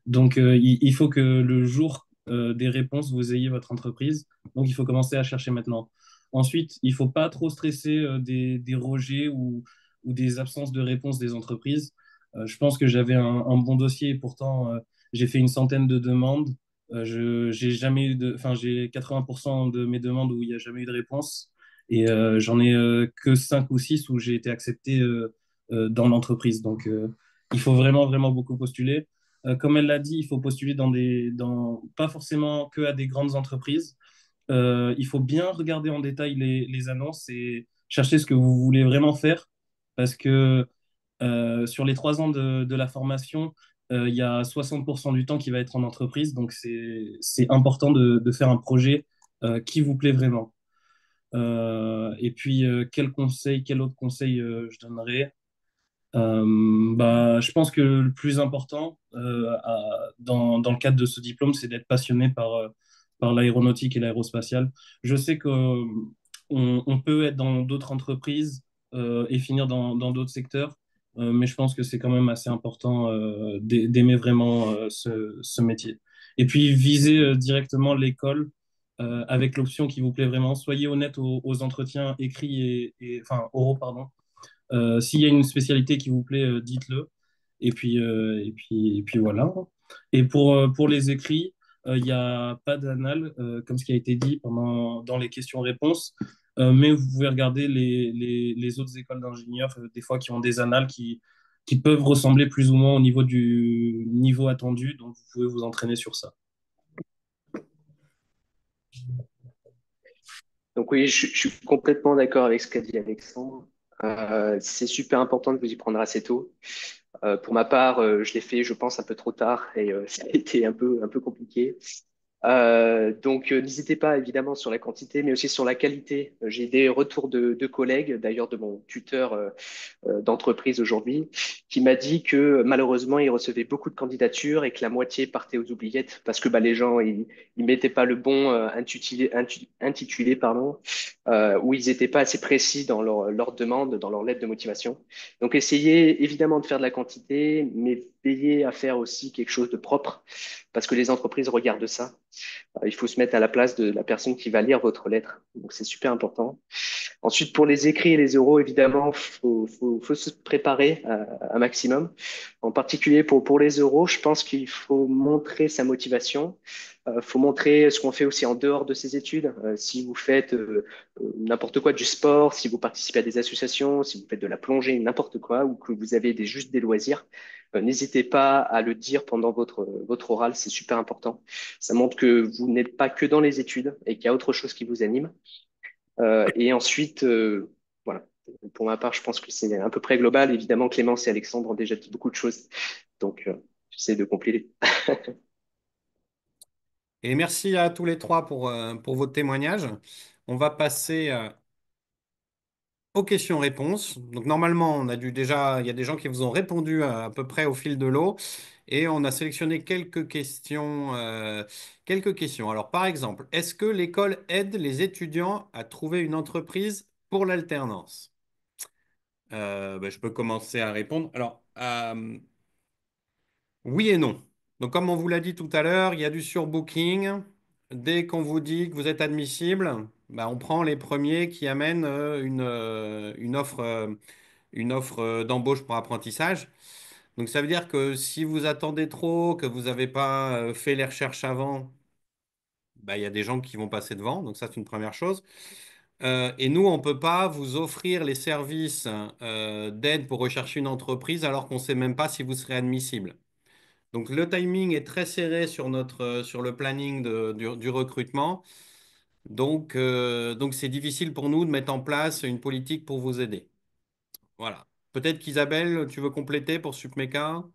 Speaker 6: Donc, il faut que le jour des réponses, vous ayez votre entreprise. Donc, il faut commencer à chercher maintenant. Ensuite, il ne faut pas trop stresser des rejets ou des absences de réponse des entreprises. Je pense que j'avais un bon dossier et pourtant, j'ai fait une centaine de demandes. J'ai jamais eu enfin, j'ai 80% de mes demandes où il n'y a jamais eu de réponse. Et j'en ai que 5 ou 6 où j'ai été accepté dans l'entreprise. Donc, il faut vraiment, vraiment beaucoup postuler. Comme elle l'a dit, il faut postuler pas forcément que à des grandes entreprises. Il faut bien regarder en détail les annonces et chercher ce que vous voulez vraiment faire parce que sur les 3 ans de la formation, il y a 60% du temps qui va être en entreprise. Donc, c'est important de faire un projet qui vous plaît vraiment. Et puis, quel autre conseil je donnerais? Je pense que le plus important dans le cadre de ce diplôme, c'est d'être passionné par l'aéronautique et l'aérospatiale. Je sais qu'on peut être dans d'autres entreprises et finir dans d'autres secteurs, mais je pense que c'est quand même assez important d'aimer vraiment ce métier. Et puis, viser directement l'école avec l'option qui vous plaît vraiment. Soyez honnête aux entretiens écrits enfin, oraux, pardon. S'il y a une spécialité qui vous plaît, dites-le. Et puis voilà. Et pour les écrits, il n'y a pas d'annales, comme ce qui a été dit dans les questions-réponses. Mais vous pouvez regarder les autres écoles d'ingénieurs, des fois qui ont des annales qui peuvent ressembler plus ou moins au niveau du niveau attendu. Donc, vous pouvez vous entraîner sur ça.
Speaker 7: Donc oui, je suis complètement d'accord avec ce qu'a dit Alexandre. C'est super important de vous y prendre assez tôt. Pour ma part, je l'ai fait, je pense, un peu trop tard et ça a été un peu compliqué. Donc, n'hésitez pas évidemment sur la quantité, mais aussi sur la qualité. J'ai des retours de collègues, d'ailleurs de mon tuteur d'entreprise aujourd'hui, qui m'a dit que malheureusement, il recevait beaucoup de candidatures et que la moitié partait aux oubliettes parce que les gens ils mettaient pas le bon intitulé pardon, ou ils n'étaient pas assez précis dans leur demande, dans leur lettre de motivation. Donc, essayez évidemment de faire de la quantité, mais veillez à faire aussi quelque chose de propre parce que les entreprises regardent ça. Il faut se mettre à la place de la personne qui va lire votre lettre. Donc, c'est super important. Ensuite, pour les écrits et les oraux, évidemment, faut se préparer un maximum. En particulier pour les oraux, je pense qu'il faut montrer sa motivation. Faut montrer ce qu'on fait aussi en dehors de ses études. Si vous faites n'importe quoi du sport, si vous participez à des associations, si vous faites de la plongée, n'importe quoi, ou que vous avez juste des loisirs, n'hésitez pas à le dire pendant votre oral. C'est super important. Ça montre que vous n'êtes pas que dans les études et qu'il y a autre chose qui vous anime. Et ensuite, voilà. Pour ma part, je pense que c'est à peu près global. Évidemment, Clémence et Alexandre ont déjà dit beaucoup de choses. Donc, j'essaie de compléter.
Speaker 1: Et merci à tous les trois pour votre témoignage. On va passer aux questions-réponses. Donc normalement, il y a des gens qui vous ont répondu à peu près au fil de l'eau, et on a sélectionné quelques questions. Quelques questions. Alors par exemple, est-ce que l'école aide les étudiants à trouver une entreprise pour l'alternance? Je peux commencer à répondre. Alors, oui et non. Donc, comme on vous l'a dit tout à l'heure, il y a du surbooking. Dès qu'on vous dit que vous êtes admissible, on prend les premiers qui amènent une offre d'embauche pour apprentissage. Donc, ça veut dire que si vous attendez trop, que vous n'avez pas fait les recherches avant, il y a des gens qui vont passer devant. Donc, ça, c'est une première chose. Et nous, on ne peut pas vous offrir les services d'aide pour rechercher une entreprise alors qu'on ne sait même pas si vous serez admissible. Donc le timing est très serré sur le planning du recrutement. Donc c'est difficile pour nous de mettre en place une politique pour vous aider. Voilà. Peut-être qu'Isabelle, tu veux compléter pour Supmeca?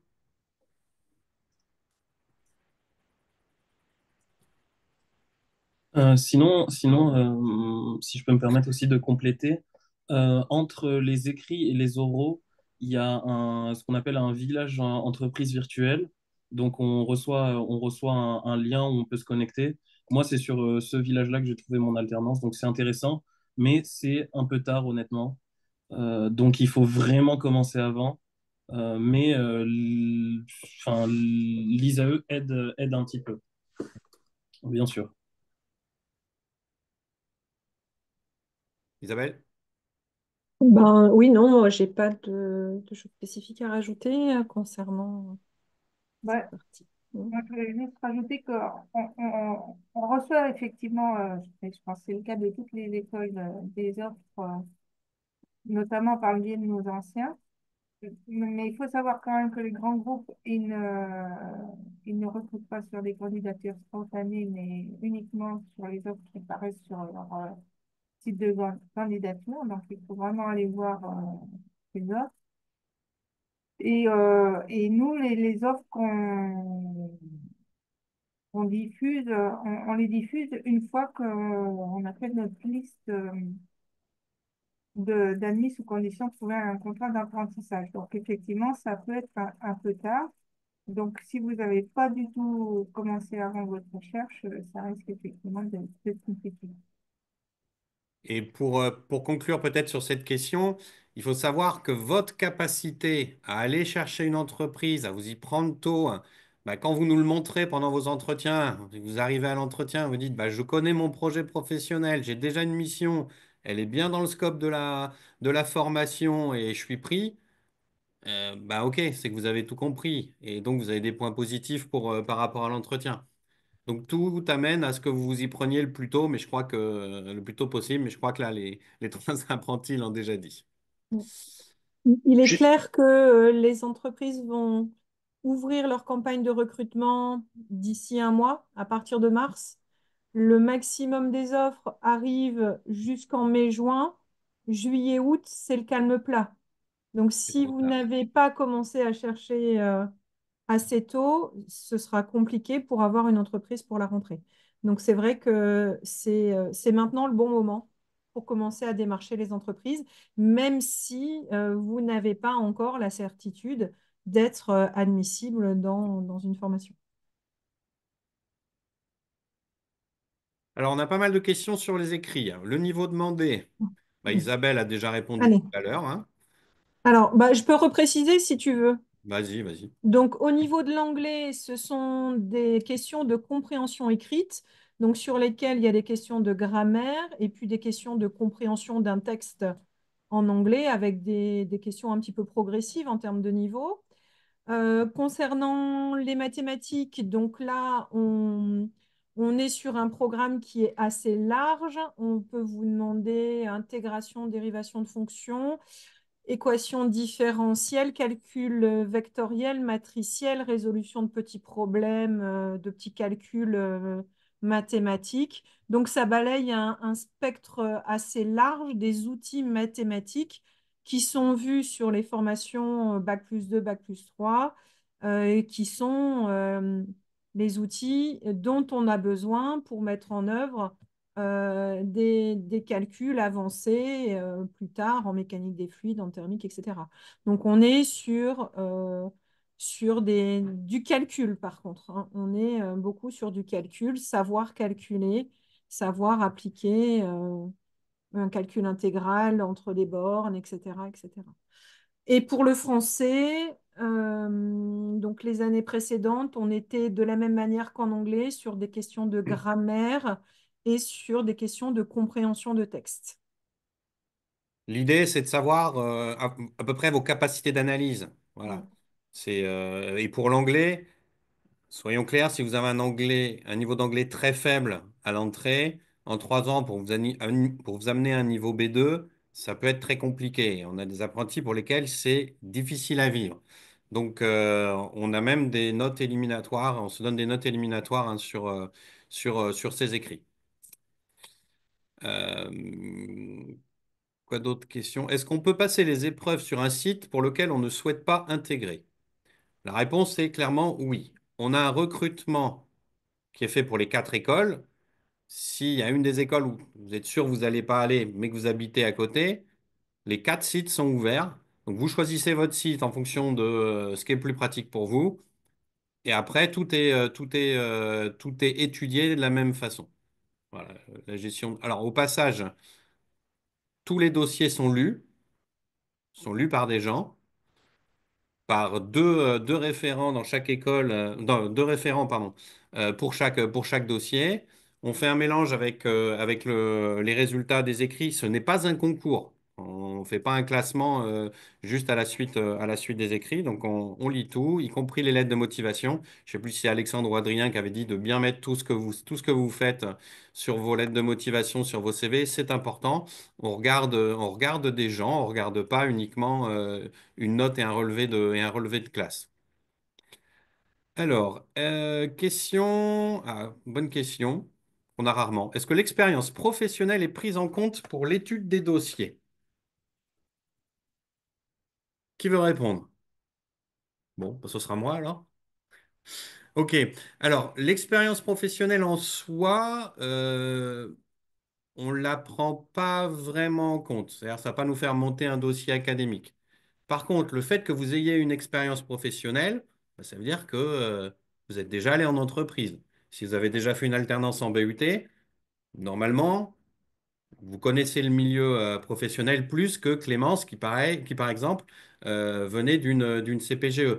Speaker 6: Si je peux me permettre aussi de compléter, entre les écrits et les oraux, il y a ce qu'on appelle un village entreprise virtuelle. Donc, on reçoit un lien où on peut se connecter. Moi, c'est sur ce village-là que j'ai trouvé mon alternance. Donc, c'est intéressant, mais c'est un peu tard, honnêtement. Donc, il faut vraiment commencer avant. Mais enfin, l'ISAE aide un petit peu, bien sûr.
Speaker 1: Isabelle?
Speaker 3: Ben, oui, non, moi, j'ai pas de choses spécifiques à rajouter concernant cette
Speaker 2: Ouais,
Speaker 3: partie. Mm.
Speaker 2: moi, je voulais juste rajouter qu'on on reçoit effectivement, je pense que c'est le cas de toutes les écoles, des offres, notamment par le biais de nos anciens. Mais il faut savoir quand même que les grands groupes, ils ne recrutent pas sur des candidatures spontanées, mais uniquement sur les offres qui apparaissent sur leur site de candidature. Donc, il faut vraiment aller voir ces offres. Et nous, les offres qu'on diffuse, on les diffuse une fois qu'on a fait notre liste d'admis sous condition de trouver un contrat d'apprentissage. Donc, effectivement, ça peut être un peu tard. Donc, si vous n'avez pas du tout commencé avant votre recherche, ça risque effectivement d'être compliqué.
Speaker 1: Et pour conclure peut-être sur cette question, il faut savoir que votre capacité à aller chercher une entreprise, à vous y prendre tôt, hein, bah, quand vous nous le montrez pendant vos entretiens, vous arrivez à l'entretien, vous dites, bah, je connais mon projet professionnel, j'ai déjà une mission, elle est bien dans le scope de la formation et je suis pris, bah, ok, c'est que vous avez tout compris. Et donc, vous avez des points positifs par rapport à l'entretien. Donc tout amène à ce que vous vous y preniez le plus tôt, mais je crois que le plus tôt possible, mais je crois que là, les trois apprentis l'ont déjà dit.
Speaker 3: Il est
Speaker 7: Ju-
Speaker 3: clair que les entreprises vont ouvrir leur campagne de recrutement d'ici un mois, à partir de mars. Le maximum des offres arrive jusqu'en mai-juin. Juillet-août, c'est le calme plat. Donc,
Speaker 1: C'est
Speaker 3: si
Speaker 1: trop
Speaker 3: vous
Speaker 1: tard.
Speaker 3: n'avez pas commencé à chercher assez tôt, ce sera compliqué pour avoir une entreprise pour la rentrée. Donc, c'est vrai que c'est maintenant le bon moment pour commencer à démarcher les entreprises, même si vous n'avez pas encore la certitude d'être admissible dans une formation.
Speaker 1: Alors, on a pas mal de questions sur les écrits, hein. Le niveau demandé, bah, Isabelle a déjà répondu tout
Speaker 3: Allez.
Speaker 1: à l'heure, hein.
Speaker 3: Alors, bah, je peux repréciser si tu veux.
Speaker 1: Vas-y, vas-y.
Speaker 3: Donc, au niveau de l'anglais, ce sont des questions de compréhension écrite, donc sur lesquelles il y a des questions de grammaire et puis des questions de compréhension d'un texte en anglais avec des questions un petit peu progressives en termes de niveau. Concernant les mathématiques, donc là, on est sur un programme qui est assez large. On peut vous demander intégration, dérivation de fonctions, équations différentielles, calcul vectoriel, matriciel, résolution de petits problèmes, de petits calculs mathématiques. Donc, ça balaye un spectre assez large des outils mathématiques qui sont vus sur les formations Bac+2, Bac+3, et qui sont les outils dont on a besoin pour mettre en œuvre des calculs avancés plus tard en mécanique des fluides, en thermique, etc. Donc on est sur du calcul par contre, hein. On est beaucoup sur du calcul, savoir calculer, savoir appliquer un calcul intégral entre les bornes, etc., etc. Et pour le français, donc les années précédentes, on était de la même manière qu'en anglais sur des questions de grammaire et sur des questions de compréhension de texte.
Speaker 1: L'idée, c'est de savoir à peu près vos capacités d'analyse. Voilà.
Speaker 3: Mm.
Speaker 1: Et pour l'anglais, soyons clairs, si vous avez un niveau d'anglais très faible à l'entrée, en 3 ans, pour vous amener à un niveau B2, ça peut être très compliqué. On a des apprentis pour lesquels c'est difficile à vivre. Donc, on a même des notes éliminatoires, on se donne des notes éliminatoires, hein, sur ces écrits. Euh, quoi d'autres questions? Est-ce qu'on peut passer les épreuves sur un site pour lequel on ne souhaite pas intégrer? La réponse est clairement oui. On a un recrutement qui est fait pour les 4 écoles. S'il y a une des écoles où vous êtes sûr que vous n'allez pas aller, mais que vous habitez à côté, les 4 sites sont ouverts. Donc vous choisissez votre site en fonction de ce qui est le plus pratique pour vous. Et après, tout est étudié de la même façon. Voilà, la gestion. Alors, au passage, tous les dossiers sont lus par des gens, par deux référents dans chaque école, deux référents, pardon, pour chaque dossier. On fait un mélange avec les résultats des écrits. Ce n'est pas un concours. On ne fait pas un classement juste à la suite des écrits. Donc, on lit tout, y compris les lettres de motivation. Je ne sais plus si c'est Alexandre ou Adrien qui avait dit de bien mettre tout ce que vous faites sur vos lettres de motivation, sur vos CV. C'est important. On regarde des gens, on ne regarde pas uniquement une note et un relevé de classe. Alors, bonne question, on a rarement. Est-ce que l'expérience professionnelle est prise en compte pour l'étude des dossiers? Qui veut répondre? Bon, bah, ce sera moi alors. Ok, alors l'expérience professionnelle en soi, on ne la prend pas vraiment en compte. C'est-à-dire, ça ne va pas nous faire monter un dossier académique. Par contre, le fait que vous ayez une expérience professionnelle, bah, ça veut dire que vous êtes déjà allé en entreprise. Si vous avez déjà fait une alternance en BUT, normalement, vous connaissez le milieu professionnel plus que Clémence, qui par exemple venait d'une CPGE.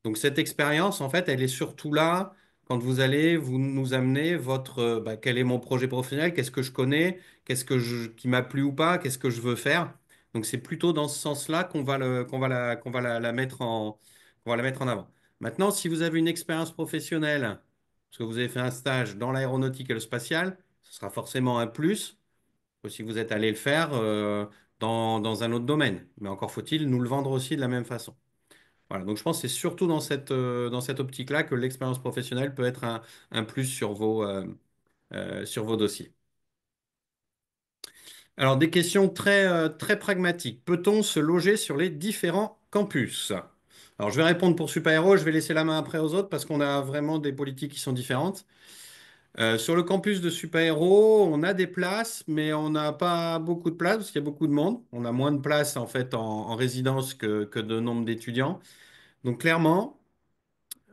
Speaker 1: Donc cette expérience, en fait, elle est surtout là quand vous allez vous nous amener quel est mon projet professionnel, qu'est-ce que je connais, qui m'a plu ou pas, qu'est-ce que je veux faire. Donc c'est plutôt dans ce sens-là qu'on va la mettre en avant. Maintenant, si vous avez une expérience professionnelle, parce que vous avez fait un stage dans l'aéronautique et le spatial, ce sera forcément un plus que si vous êtes allé le faire dans un autre domaine. Mais encore faut-il nous le vendre aussi de la même façon. Voilà, donc je pense que c'est surtout dans cette optique-là que l'expérience professionnelle peut être un plus sur vos dossiers. Alors, des questions très pragmatiques. Peut-on se loger sur les différents campus? Alors, je vais répondre pour Super Héros, je vais laisser la main après aux autres parce qu'on a vraiment des politiques qui sont différentes. Sur le campus de Super Héros, on a des places, mais on n'a pas beaucoup de places parce qu'il y a beaucoup de monde. On a moins de places en fait en résidence que de nombre d'étudiants. Donc, clairement,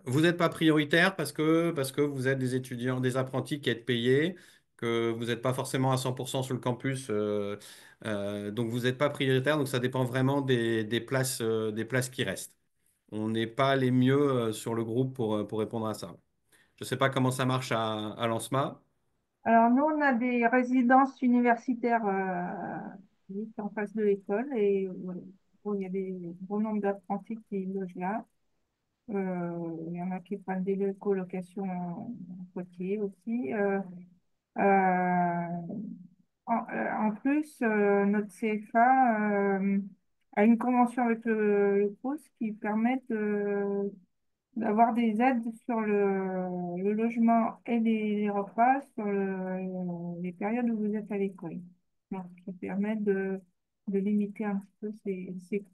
Speaker 1: vous n'êtes pas prioritaire parce que vous êtes des étudiants, des apprentis qui êtes payés, que vous n'êtes pas forcément à 100% sur le campus, donc vous n'êtes pas prioritaire, donc ça dépend vraiment des places qui restent. On n'est pas les mieux sur le groupe pour répondre à ça. Je ne sais pas comment ça marche à Lancema.
Speaker 2: Alors, nous, on a des résidences universitaires juste en face de l'école et voilà. Bon, il y a des gros nombre d'apprentis qui logent là. Il y en a qui prennent des colocations en Poitiers aussi. En plus, notre CFA a une convention avec le Crous qui permet d'avoir des aides sur le logement et les repas sur les périodes où vous êtes à l'école. Donc, qui permet de limiter un petit peu ces coûts.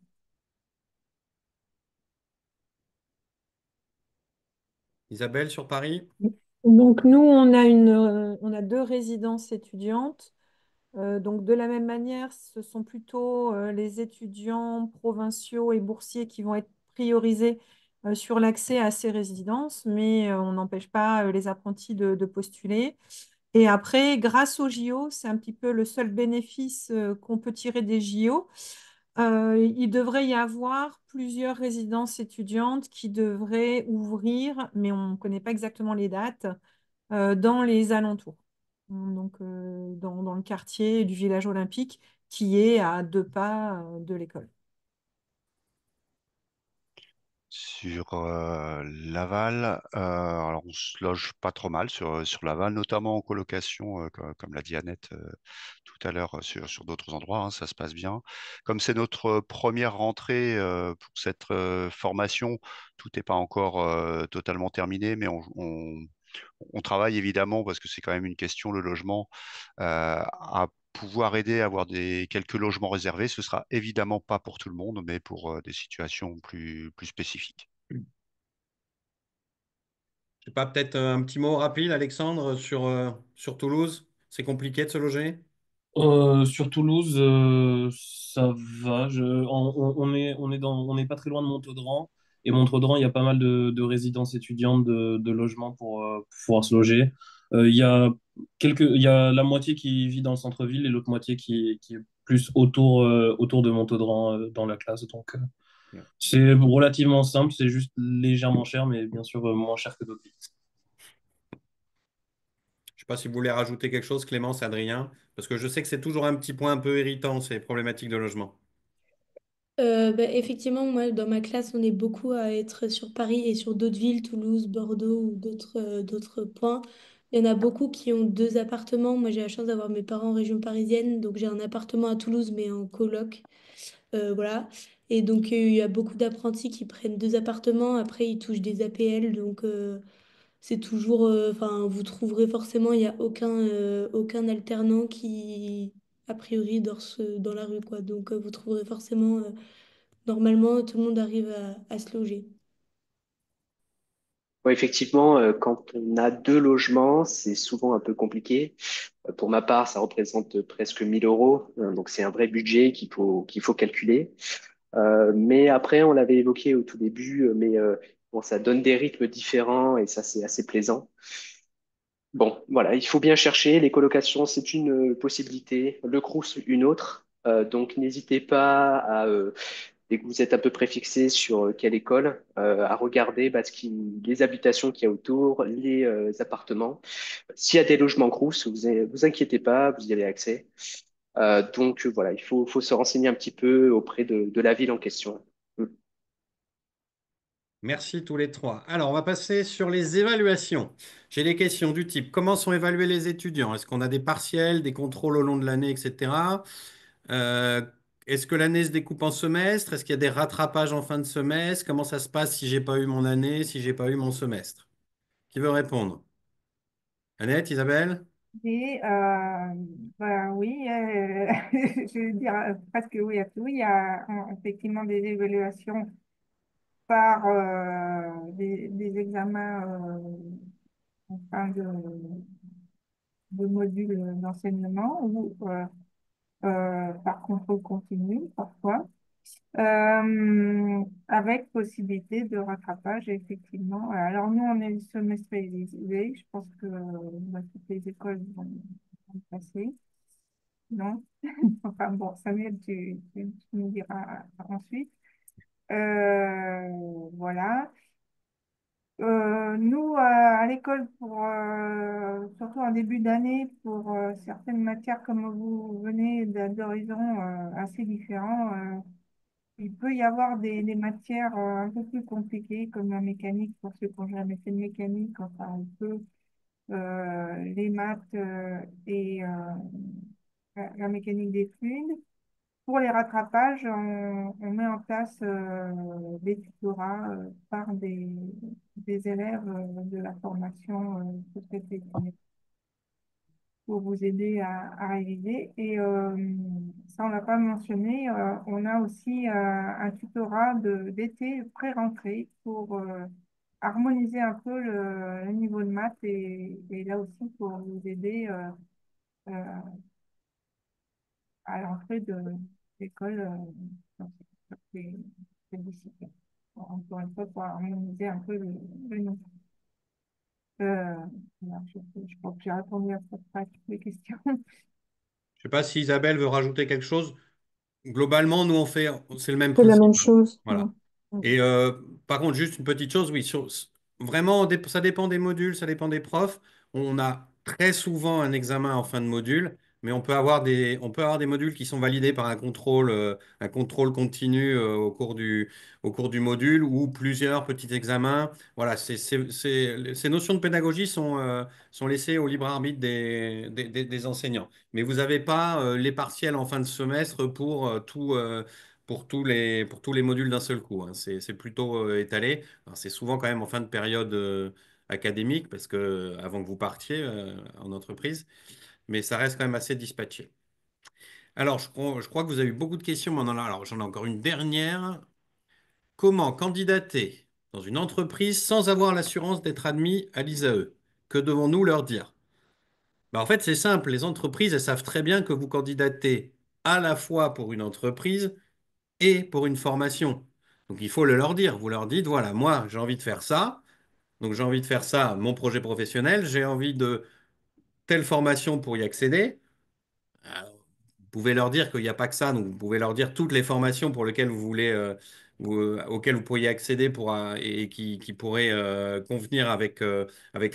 Speaker 1: Isabelle sur Paris?
Speaker 3: Donc nous, on a deux résidences étudiantes. Donc de la même manière, ce sont plutôt les étudiants provinciaux et boursiers qui vont être priorisés sur l'accès à ces résidences, mais on n'empêche pas les apprentis de postuler. Et après, grâce aux JO, c'est un petit peu le seul bénéfice qu'on peut tirer des JO. Il devrait y avoir plusieurs résidences étudiantes qui devraient ouvrir, mais on ne connaît pas exactement les dates, dans les alentours. Donc, dans le quartier du village olympique, qui est à 2 pas de l'école.
Speaker 4: Sur Laval, alors on se loge pas trop mal sur Laval, notamment en colocation, comme l'a dit Annette tout à l'heure, sur d'autres endroits, hein, ça se passe bien. Comme c'est notre première rentrée pour cette formation, tout n'est pas encore totalement terminé, mais on travaille évidemment, parce que c'est quand même une question, le logement, à pouvoir aider à avoir quelques logements réservés. Ce sera évidemment pas pour tout le monde, mais pour des situations plus spécifiques.
Speaker 1: Je sais pas, peut-être un petit mot rapide, Alexandre, sur Toulouse. C'est compliqué de se loger?
Speaker 6: Sur Toulouse, ça va. On est pas très loin de Montaudan. Et Montaudan, il y a pas mal de résidences étudiantes, de logements pour pouvoir se loger. Il y a la moitié qui vit dans le centre-ville et l'autre moitié qui est plus autour de Montaudan, dans la classe. Donc, c'est relativement simple. C'est juste légèrement cher, mais bien sûr, moins cher que d'autres villes.
Speaker 1: Je sais pas si vous voulez rajouter quelque chose, Clémence, Adrien, parce que je sais que c'est toujours un petit point un peu irritant, ces problématiques de logement.
Speaker 5: Bah, effectivement, moi, dans ma classe, on est beaucoup à être sur Paris et sur d'autres villes, Toulouse, Bordeaux ou d'autres points. Il y en a beaucoup qui ont deux appartements. Moi, j'ai la chance d'avoir mes parents en région parisienne, donc j'ai un appartement à Toulouse, mais en coloc. Voilà. Et donc, il y a beaucoup d'apprentis qui prennent deux appartements. Après, ils touchent des APL, donc c'est toujours, enfin, vous trouverez forcément, il n'y a aucun alternant qui, a priori, dans la rue, quoi. Donc, vous trouverez forcément. Normalement, tout le monde arrive à se loger.
Speaker 7: Ouais, effectivement, quand on a deux logements, c'est souvent un peu compliqué. Pour ma part, ça représente presque 1 000 euros, hein, donc c'est un vrai budget qu'il faut calculer. Mais après, on l'avait évoqué au tout début, mais bon, ça donne des rythmes différents et ça, c'est assez plaisant. Bon, voilà, il faut bien chercher. Les colocations, c'est une possibilité. Le Crous, une autre. Donc, n'hésitez pas dès que vous êtes à peu près fixé sur quelle école, à regarder les habitations qu'il y a autour, les appartements. S'il y a des logements Crous, vous inquiétez pas, vous y avez accès. Donc, voilà, il faut se renseigner un petit peu auprès de la ville en question. Mm.
Speaker 1: Merci tous les trois. Alors, on va passer sur les évaluations. J'ai des questions du type, comment sont évalués les étudiants? Est-ce qu'on a des partiels, des contrôles au long de l'année, etc. Euh, Est-ce que l'année se découpe en semestres? Est-ce qu'il y a des rattrapages en fin de semestre? Comment ça se passe si j'ai pas eu mon année, si j'ai pas eu mon semestre? Qui veut répondre? Annette, Isabelle?
Speaker 2: Et bah, oui, je veux dire presque oui à tout. Il y a effectivement des évaluations par des examens en fin de module d'enseignement ou par contrôle continu parfois, avec possibilité de rattrapage effectivement. Alors nous, on est semestrialisé, je pense que toutes les écoles vont passer, non? Enfin bon, Samuel, tu nous diras ensuite. Voilà. Nous, à l'école, surtout en début d'année, pour certaines matières comme vous venez d'horizons assez différents, il peut y avoir des matières un peu plus compliquées comme la mécanique pour ceux qui n'ont jamais fait de mécanique, enfin un peu les maths et la mécanique des fluides. Pour les rattrapages, on met en place des tutorats par des élèves de la formation pour vous aider à réviser. Et ça, on l'a pas mentionné, on a aussi un tutorat d'été pré-rentrée pour harmoniser un peu le niveau de maths et là aussi pour vous aider euh, à l'entrée de l'école dans cette discipline. Encore une fois, pour harmoniser un peu le niveau. Euh, voilà, je crois que j'ai répondu à peu près à toutes les questions.
Speaker 1: Je sais pas si Isabelle veut rajouter quelque chose. Globalement, nous, c'est le même
Speaker 3: C'est la même
Speaker 1: principe, hein.
Speaker 3: chose.
Speaker 1: Voilà. Et par contre, juste une petite chose, oui, vraiment, ça dépend des modules, ça dépend des profs. On a très souvent un examen en fin de module, mais on peut avoir des modules qui sont validés par un contrôle continu au cours du module ou plusieurs petits examens. Voilà, ces notions de pédagogie sont laissées au libre arbitre des enseignants. Mais vous n'avez pas les partiels en fin de semestre pour tous les modules d'un seul coup, hein. C'est plutôt étalé. Alors, c'est souvent quand même en fin de période académique, parce que avant que vous partiez en entreprise, mais ça reste quand même assez dispatché. Alors, je crois que vous avez eu beaucoup de questions, mais alors j'en ai encore une dernière. Comment candidater dans une entreprise sans avoir l'assurance d'être admis à l'ISAE. Que devons-nous leur dire? Ben, en fait, c'est simple. Les entreprises, elles savent très bien que vous candidatez à la fois pour une entreprise et pour une formation. Donc, il faut le leur dire. Vous leur dites, voilà, moi, j'ai envie de faire ça. Donc, j'ai envie de faire ça, mon projet professionnel. J'ai envie de telle formation pour y accéder. Vous pouvez leur dire qu'il n'y a pas que ça, donc vous pouvez leur dire toutes les formations pour lesquelles vous voulez, auxquelles vous pourriez accéder et qui pourraient convenir avec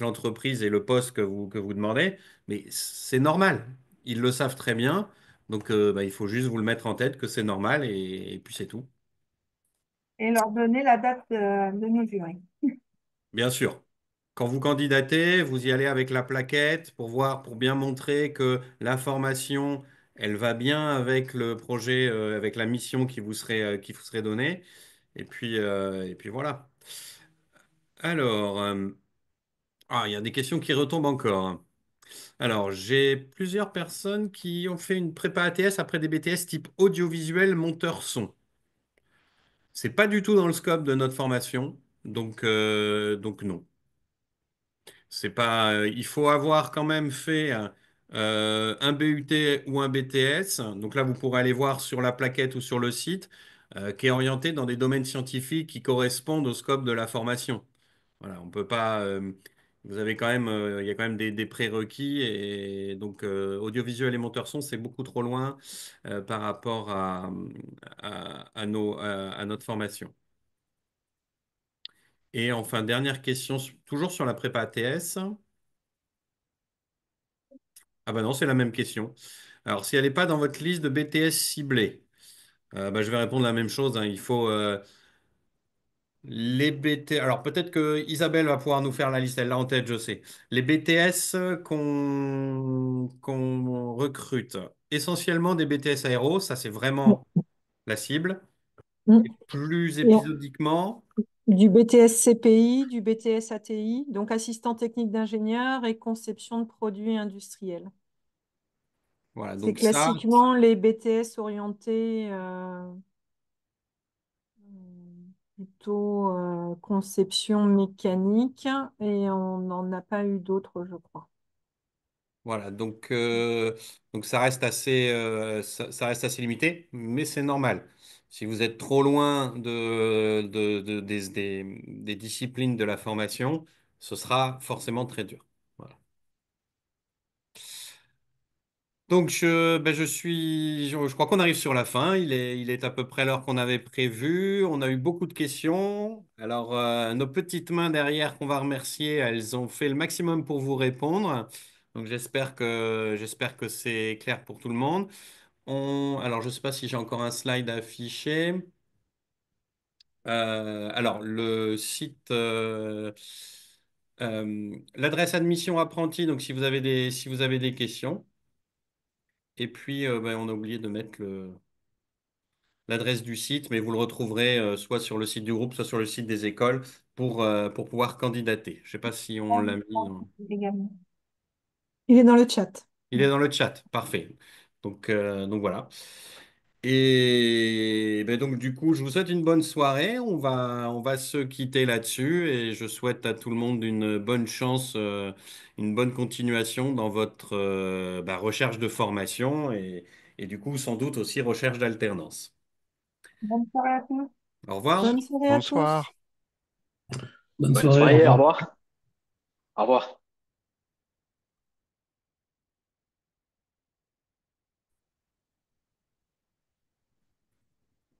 Speaker 1: l'entreprise et le poste que vous demandez. Mais c'est normal, ils le savent très bien, donc bah, il faut juste vous le mettre en tête que c'est normal et puis c'est tout.
Speaker 2: Et leur donner la date de nos jurys.
Speaker 1: Bien sûr. Quand vous candidatez, vous y allez avec la plaquette pour voir, pour bien montrer que l'information, elle va bien avec le projet, avec la mission qui vous serait donnée. Et puis voilà. Alors, il y a des questions qui retombent encore. Alors, j'ai plusieurs personnes qui ont fait une prépa ATS après des BTS type audiovisuel monteur son. C'est pas du tout dans le scope de notre formation, donc non. C'est pas, il faut avoir quand même fait un BUT ou un BTS. Donc là, vous pourrez aller voir sur la plaquette ou sur le site, qui est orienté dans des domaines scientifiques qui correspondent au scope de la formation. Voilà, on peut pas. Vous avez quand même, il y a quand même des prérequis et donc audiovisuel et monteur son, c'est beaucoup trop loin par rapport à notre formation. Et enfin, dernière question, toujours sur la prépa ATS. Ah bah non, c'est la même question. Alors, si elle n'est pas dans votre liste de BTS ciblés, bah, je vais répondre la même chose, hein. Il faut les BTS. Alors, peut-être que Isabelle va pouvoir nous faire la liste, elle l'a en tête, je sais. Les BTS qu'on recrute, essentiellement des BTS aéro, ça c'est vraiment la cible.
Speaker 3: Mm.
Speaker 1: Plus
Speaker 3: Et
Speaker 1: épisodiquement,
Speaker 3: du BTS CPI, du BTS ATI, donc assistant technique d'ingénieur et conception de produits industriels.
Speaker 1: voilà,
Speaker 3: C'est
Speaker 1: donc ça,
Speaker 3: classiquement les BTS orientés plutôt conception mécanique et on n'en a pas eu d'autres, je crois.
Speaker 1: voilà, donc ça reste assez limité, mais c'est normal. Si vous êtes trop loin des disciplines de la formation, ce sera forcément très dur. Voilà. Donc je crois qu'on arrive sur la fin. Il est à peu près l'heure qu'on avait prévue. On a eu beaucoup de questions. Alors nos petites mains derrière qu'on va remercier, elles ont fait le maximum pour vous répondre. Donc j'espère que c'est clair pour tout le monde. Alors, je ne sais pas si j'ai encore un slide à afficher. Alors, le site, l'adresse admission apprenti, donc si vous avez des questions. Et puis, ben, on a oublié de mettre l'adresse du site, mais vous le retrouverez soit sur le site du groupe, soit sur le site des écoles pour pouvoir candidater. Je ne sais pas si on l'a mis.
Speaker 2: Également.
Speaker 3: Il est dans le chat.
Speaker 1: Il est dans le chat, parfait. Donc voilà. Et ben donc du coup, je vous souhaite une bonne soirée. On va se quitter là-dessus et je souhaite à tout le monde une bonne chance, une bonne continuation dans votre bah, recherche de formation et du coup, sans doute aussi recherche d'alternance.
Speaker 2: Bonne soirée à tous.
Speaker 1: Au revoir.
Speaker 3: Bonne soirée à tous.
Speaker 4: Bonsoir.
Speaker 6: Bonne
Speaker 7: Bonne
Speaker 6: soirée, au
Speaker 7: soirée, au
Speaker 6: revoir.
Speaker 7: revoir. Au revoir.